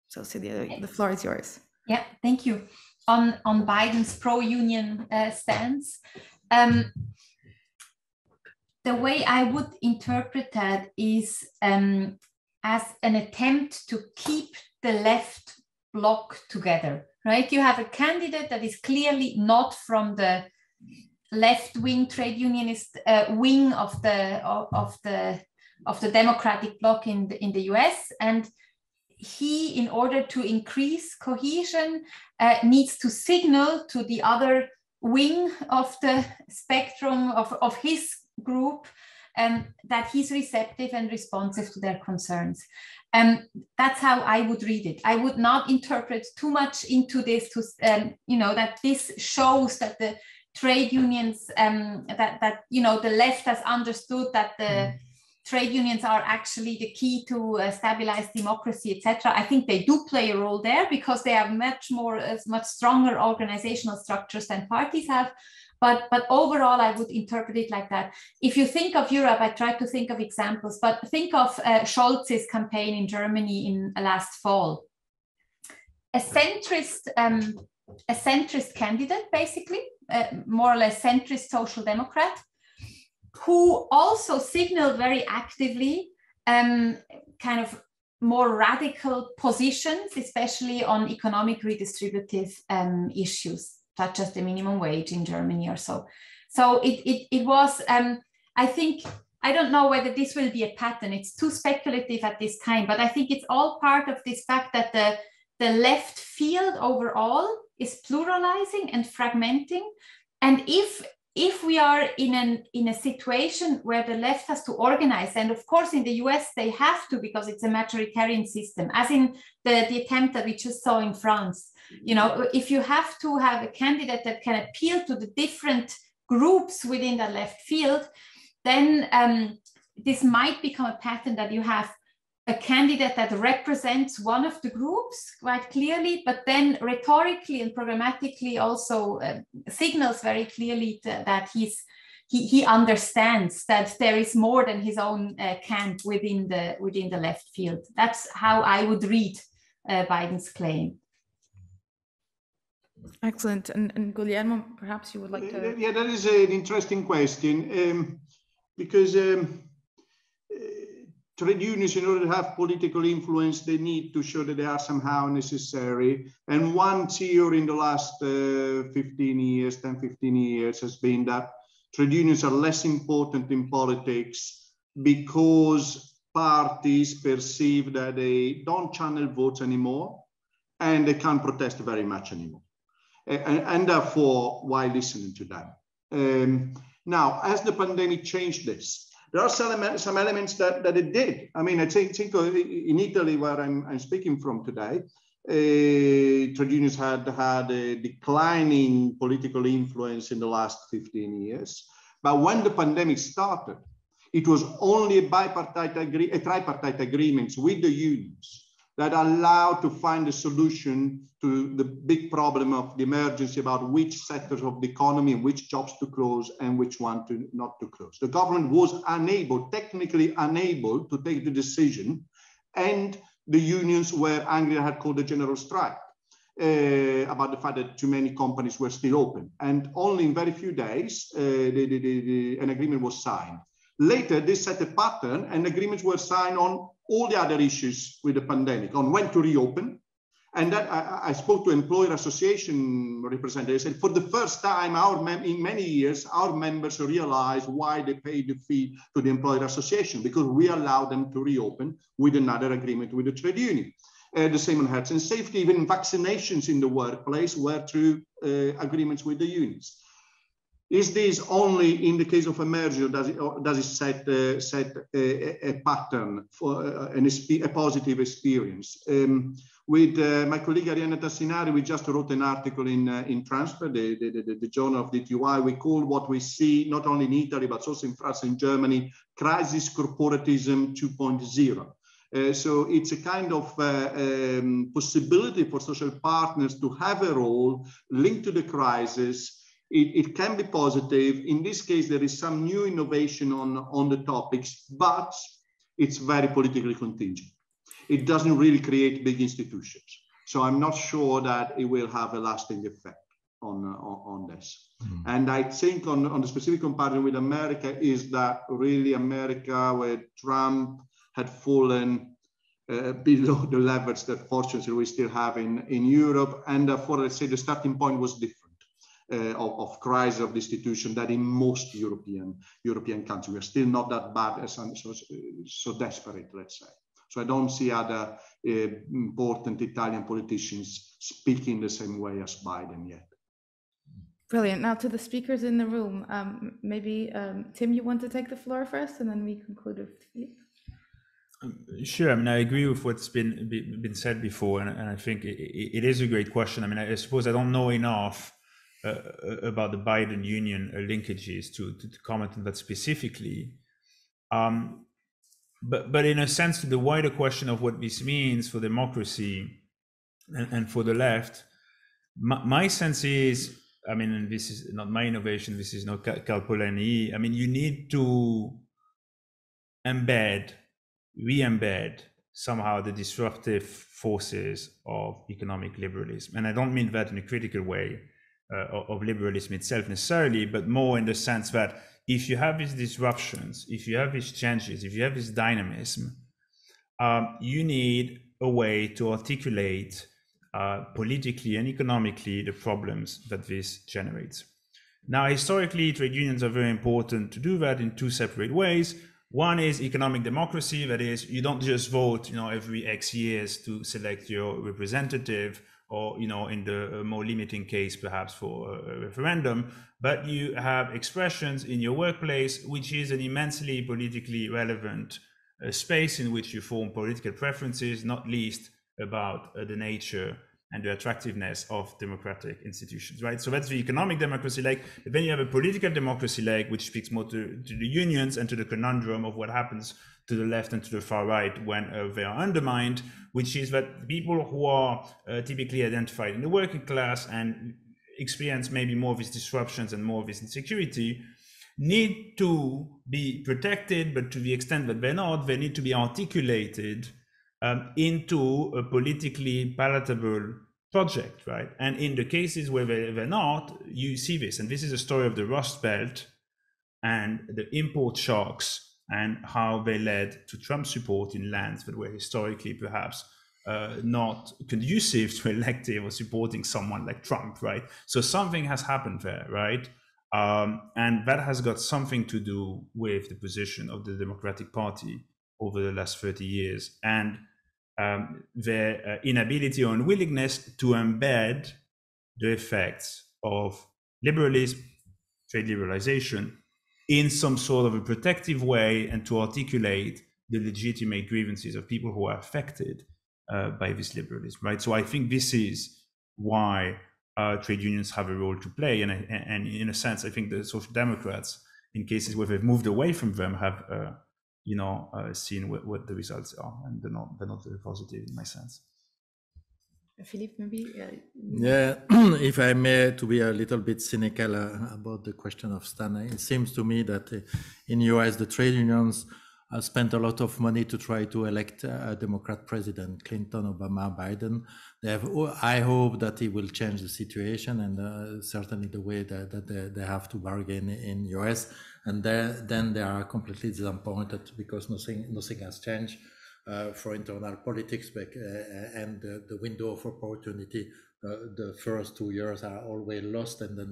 So Celia, the floor is yours. Yeah, thank you. On Biden's pro-union stance, the way I would interpret that is as an attempt to keep the left bloc together. Right, you have a candidate that is clearly not from the left-wing trade unionist wing of the Democratic bloc in the US, and he, in order to increase cohesion, needs to signal to the other wing of the spectrum of his group that he's receptive and responsive to their concerns. That's how I would read it. I would not interpret too much into this to, that this shows that the trade unions, that the left has understood that the trade unions are actually the key to stabilize democracy, etc. I think they do play a role there because they have much stronger organizational structures than parties have. But overall, I would interpret it like that. If you think of Europe, I try to think of examples, but think of Scholz's campaign in Germany in last fall. A centrist candidate, basically, more or less centrist social democrat, who also signaled very actively kind of more radical positions, especially on economic redistributive issues, such as the minimum wage in Germany or so. So it was, I think, I don't know whether this will be a pattern. It's too speculative at this time, but I think it's all part of this fact that the left field overall is pluralizing and fragmenting. And if we are in a situation where the left has to organize, and of course in the US they have to because it's a majoritarian system, as in the attempt that we just saw in France. If you have to have a candidate that can appeal to the different groups within the left field, then this might become a pattern that you have a candidate that represents one of the groups quite clearly, but then rhetorically and programmatically also signals very clearly that he understands that there is more than his own camp within the left field. That's how I would read Biden's claim. Excellent. And Guglielmo, perhaps you would like to... Yeah, that is an interesting question because trade unions, in order to have political influence, they need to show that they are somehow necessary. And one theory in the last 10, 15 years has been that trade unions are less important in politics because parties perceive that they don't channel votes anymore and they can't protest very much anymore. And therefore, why listening to them? Now, as the pandemic changed this, there are some elements that it did. I mean, I think in Italy, where I'm speaking from today, trade unions had a declining political influence in the last 15 years. But when the pandemic started, it was only a tripartite agreements with the unions that allowed to find a solution to the big problem of the emergency about which sectors of the economy and which jobs to close and which one not to close. The government was technically unable to take the decision, and the unions were angry and had called a general strike about the fact that too many companies were still open. And only in very few days, an agreement was signed. Later, this set a pattern and agreements were signed on all the other issues with the pandemic, on when to reopen. And that I spoke to employer association representatives, and for the first time in many years, our members realized why they paid the fee to the employer association, because we allowed them to reopen with another agreement with the trade union. the same on health and safety, even vaccinations in the workplace were through agreements with the unions. Is this only in the case of a merger? Does it set a pattern for a positive experience? With my colleague Arianna Tassinari, we just wrote an article in Transfer, the journal of the TUI. We call what we see not only in Italy but also in France and Germany, crisis corporatism 2.0. So it's a kind of possibility for social partners to have a role linked to the crisis. It can be positive. In this case, there is some new innovation on the topics, but it's very politically contingent. It doesn't really create big institutions. So I'm not sure that it will have a lasting effect on this. Mm-hmm. And I think on the specific comparison with America is that really America, where Trump had fallen below the levels that fortunately we still have in Europe. And therefore, let's say the starting point was different. Of crisis of the institution that in most European countries. We're still not that bad as so desperate, let's say. So I don't see other important Italian politicians speaking the same way as Biden yet. Brilliant. Now to the speakers in the room, maybe Tim, you want to take the floor first, and then we conclude with Philippe. Sure. I mean, I agree with what's been said before, and I think it is a great question. I mean, I suppose I don't know enough about the Biden union linkages to comment on that specifically. But in a sense, to the wider question of what this means for democracy and for the left, my sense is, I mean, and this is not my innovation, this is not Calpolani, I mean, you need to re-embed somehow the disruptive forces of economic liberalism. And I don't mean that in a critical way, of liberalism itself necessarily, but more in the sense that if you have these disruptions, if you have these changes, if you have this dynamism, you need a way to articulate politically and economically the problems that this generates. Now, historically, trade unions are very important to do that in two separate ways. One is economic democracy, that is, you don't just vote, every X years to select your representative, or, in the more limiting case, perhaps for a referendum, but you have expressions in your workplace, which is an immensely politically relevant space in which you form political preferences, not least about the nature and the attractiveness of democratic institutions, right? So that's the economic democracy leg. But then you have a political democracy leg, which speaks more to the unions and to the conundrum of what happens to the left and to the far right when they are undermined, which is that people who are typically identified in the working class and experience maybe more of these disruptions and more of this insecurity need to be protected, but to the extent that they're not, they need to be articulated into a politically palatable project, right? And in the cases where they're not, you see this. And this is a story of the Rust Belt and the import shocks and how they led to Trump support in lands that were historically perhaps not conducive to electing or supporting someone like Trump, right? So something has happened there, right? And that has got something to do with the position of the Democratic Party over the last 30 years and their inability or unwillingness to embed the effects of liberalism, trade liberalization, in some sort of a protective way and to articulate the legitimate grievances of people who are affected by this liberalism, right? So I think this is why trade unions have a role to play. And in a sense, I think the Social Democrats, in cases where they've moved away from them, have seen what the results are, and they're not very positive in my sense. Philippe, maybe? Yeah, if I may, to be a little bit cynical about the question of Stan, it seems to me that in the US, the trade unions spent a lot of money to try to elect a Democrat president, Clinton, Obama, Biden. I hope that it will change the situation, and certainly the way that they have to bargain in US. And then they are completely disappointed because nothing has changed. for internal politics, and the window of opportunity. The first 2 years are always lost, and then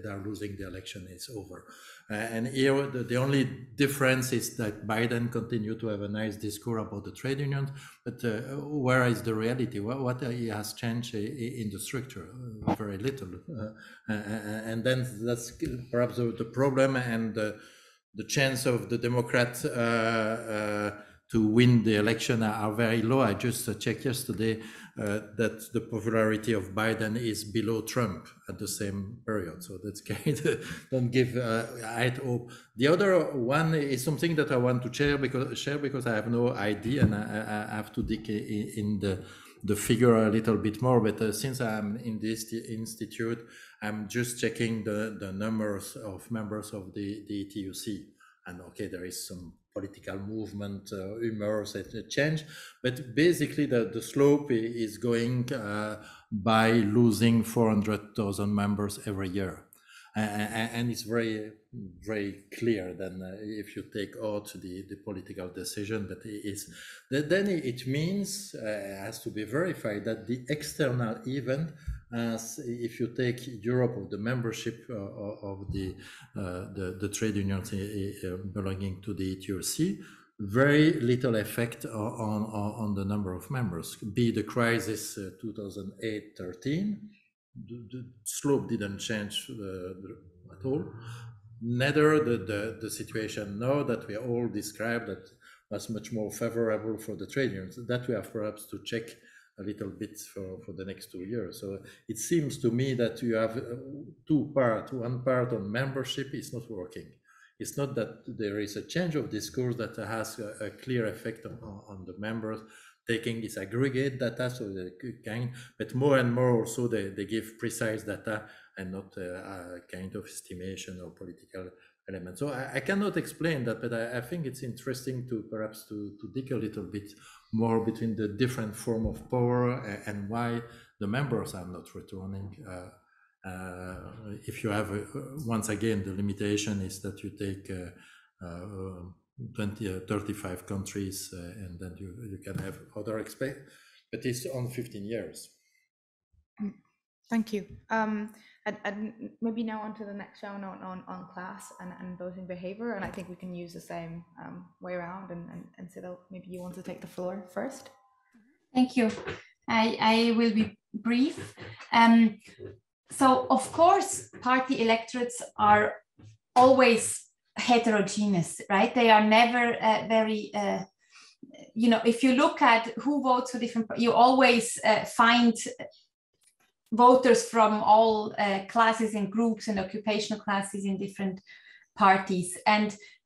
they are losing the election. It's over. And here, the only difference is that Biden continued to have a nice discourse about the trade unions, but where is the reality? What he has changed in the structure? Very little. And then that's perhaps the problem, and the chance of the Democrats to win the election are very low. I just checked yesterday that the popularity of Biden is below Trump at the same period. So that's kind of don't give hope. The other one is something that I want to share because I have no idea, and I have to dig in the figure a little bit more. But since I'm in this institute, I'm just checking the numbers of members of the TUC. And okay, there is some political movement, humors, change, but basically the slope is going by losing 400,000 members every year. And it's very, very clear then if you take out the political decision that is, then it means, has to be verified that the external event, as if you take Europe or the membership of the trade unions belonging to the TUC, very little effect on the number of members. Be the crisis 2008-13, the slope didn't change at all. Neither the situation now that we all described that was much more favorable for the trade unions. That we have perhaps to check a little bit for the next 2 years. So it seems to me that you have two parts. One part on membership is not working. It's not that there is a change of discourse that has a clear effect on the members taking this aggregate data, so they kind, but more and more also they give precise data and not a kind of estimation or political element. So I cannot explain that, but I think it's interesting to perhaps to dig a little bit more between the different form of power and why the members are not returning. If you have, once again, the limitation is that you take 35 countries and then you can have other expect, but it's on 15 years. Thank you. And maybe now on to the next round on class and voting behavior. And I think we can use the same way around. And Cyril, maybe you want to take the floor first. Thank you. I will be brief. So, of course, party electorates are always heterogeneous, right? They are never very, you know, if you look at who votes for different, you always find voters from all classes and groups and occupational classes in different parties.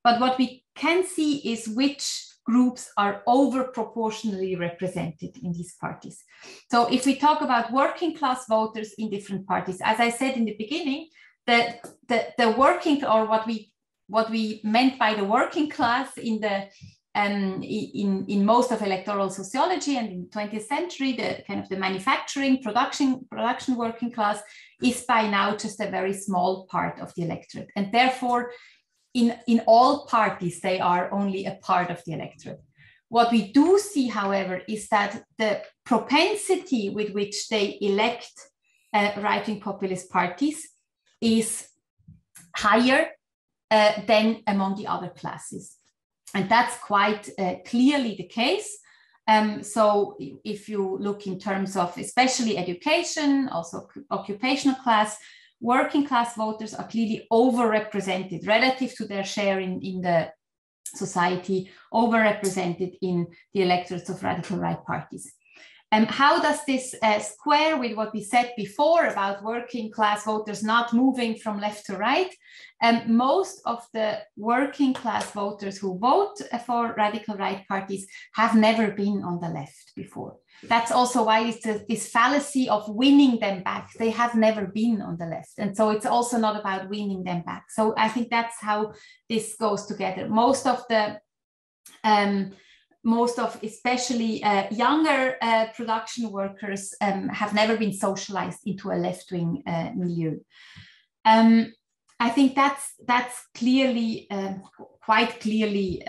But what we can see is which groups are over proportionally represented in these parties. So if we talk about working class voters in different parties, as I said in the beginning, the working, or what we meant by the working class in the in most of electoral sociology and in the 20th century, the kind of the manufacturing production working class is by now just a very small part of the electorate, and therefore in all parties they are only a part of the electorate. What we do see, however, is that the propensity with which they elect right-wing populist parties is higher than among the other classes. And that's quite clearly the case. So if you look in terms of especially education, also occupational class, working class voters are clearly overrepresented relative to their share in the society, overrepresented in the electorates of radical right parties. How does this square with what we said before about working class voters not moving from left to right? Most of the working class voters who vote for radical right parties have never been on the left before. That's also why it's this fallacy of winning them back. They have never been on the left. And so it's also not about winning them back. So I think that's how this goes together. Most of especially younger production workers have never been socialized into a left-wing milieu. I think that's clearly quite clearly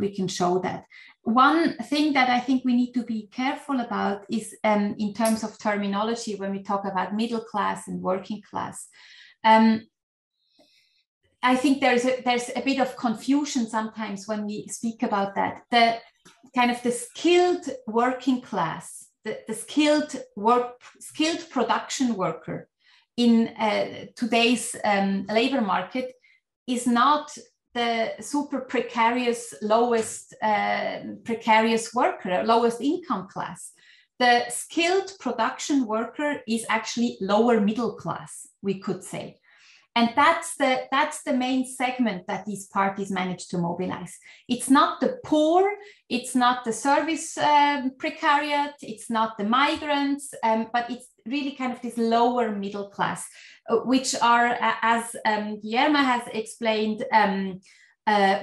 we can show that. One thing that I think we need to be careful about is in terms of terminology when we talk about middle class and working class. I think there's a bit of confusion sometimes when we speak about that. The kind of the skilled working class, the skilled production worker in today's labor market is not the super precarious, lowest precarious worker, lowest income class. The skilled production worker is actually lower middle class, we could say. And that's the main segment that these parties manage to mobilize. It's not the poor, it's not the service precariat, it's not the migrants, but it's really kind of this lower middle class, which are, as Guillermo has explained,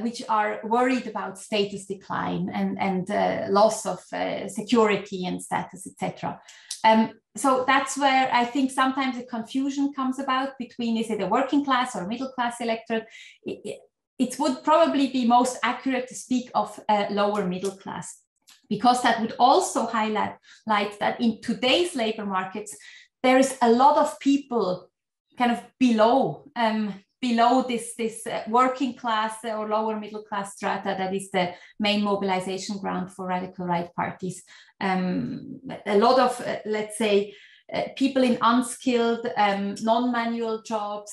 which are worried about status decline and loss of security and status, etc. So that's where I think sometimes a confusion comes about between, is it a working class or middle class electorate? It would probably be most accurate to speak of lower middle class, because that would also highlight that in today's labor markets, there is a lot of people kind of below this working class or lower middle class strata that is the main mobilization ground for radical right parties. A lot of, let's say, people in unskilled, non-manual jobs,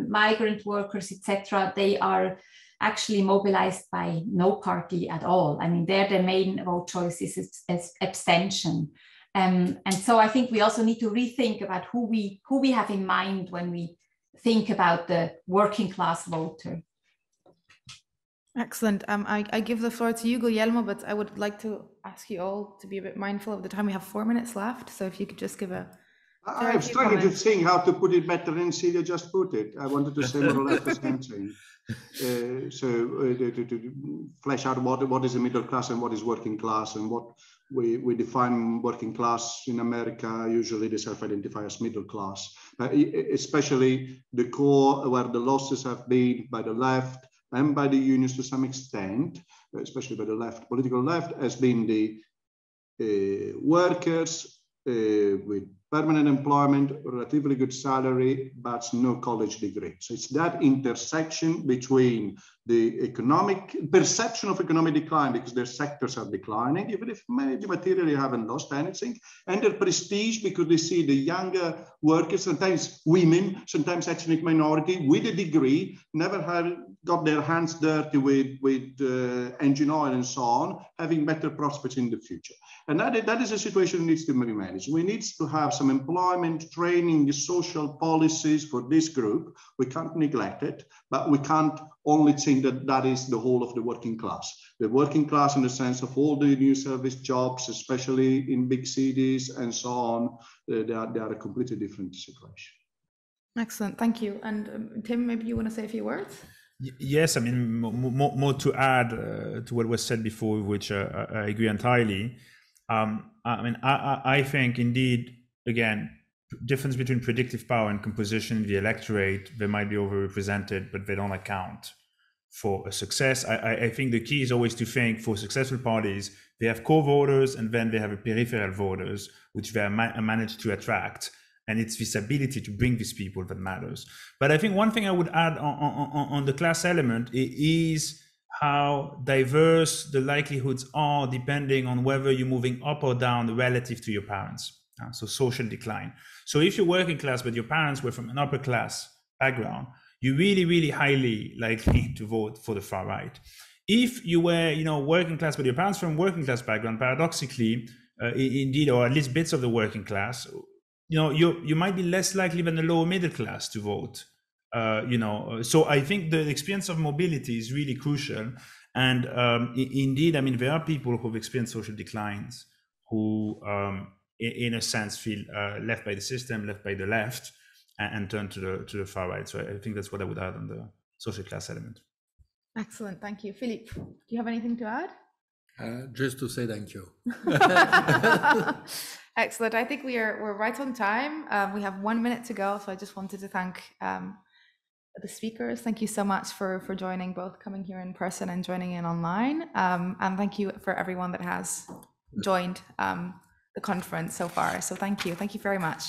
migrant workers, etc., they are actually mobilized by no party at all. I mean, the main vote choice is abstention. And so I think we also need to rethink about who we have in mind when we think about the working class voter. Excellent. I give the floor to you, Guillermo, but I would like to ask you all to be a bit mindful of the time. We have 4 minutes left, so if you could just give a... I'm struggling to think how to put it better than Celia just put it. I wanted to say more or less the same thing. To flesh out what is the middle class and what is working class, and what we define working class in America, usually they self-identify as middle class, especially the core where the losses have been by the left and by the unions to some extent, especially by the left, political left, has been the workers with permanent employment, relatively good salary, but no college degree. So it's that intersection between the economic perception of economic decline, because their sectors are declining, even if maybe materially haven't lost anything, and their prestige, because they see the younger workers, sometimes women, sometimes ethnic minority, with a degree, never have got their hands dirty with engine oil and so on, having better prospects in the future. And that is a situation that needs to be managed. We need to have some employment, training, social policies for this group. We can't neglect it, but we can't only think that that is the whole of the working class. The working class in the sense of all the new service jobs, especially in big cities and so on, they are a completely different situation. Excellent, thank you. And Tim, maybe you want to say a few words? Yes, I mean, more to add to what was said before, which I agree entirely. I mean, I think indeed, again, difference between predictive power and composition in the electorate, they might be overrepresented, but they don't account for a success. I think the key is always to think for successful parties, they have core voters and then they have a peripheral voters, which they managed to attract. And it's this ability to bring these people that matters. But I think one thing I would add on the class element is how diverse the likelihoods are depending on whether you're moving up or down relative to your parents. So social decline. So if you're working class, but your parents were from an upper class background, you're really, really highly likely to vote for the far right. If you were, working class, but your parents from working class background, paradoxically, indeed, or at least bits of the working class, you might be less likely than the lower middle class to vote. So I think the experience of mobility is really crucial. And indeed, I mean, there are people who've experienced social declines who, in a sense, feel left by the system, left by the left, and turn to the far right. So I think that's what I would add on the social class element. Excellent, thank you. Philippe, do you have anything to add? Just to say thank you. Excellent. I think we're right on time. We have 1 minute to go, so I just wanted to thank the speakers. Thank you so much for joining, both coming here in person and joining in online. And thank you for everyone that has joined the conference so far. So thank you very much.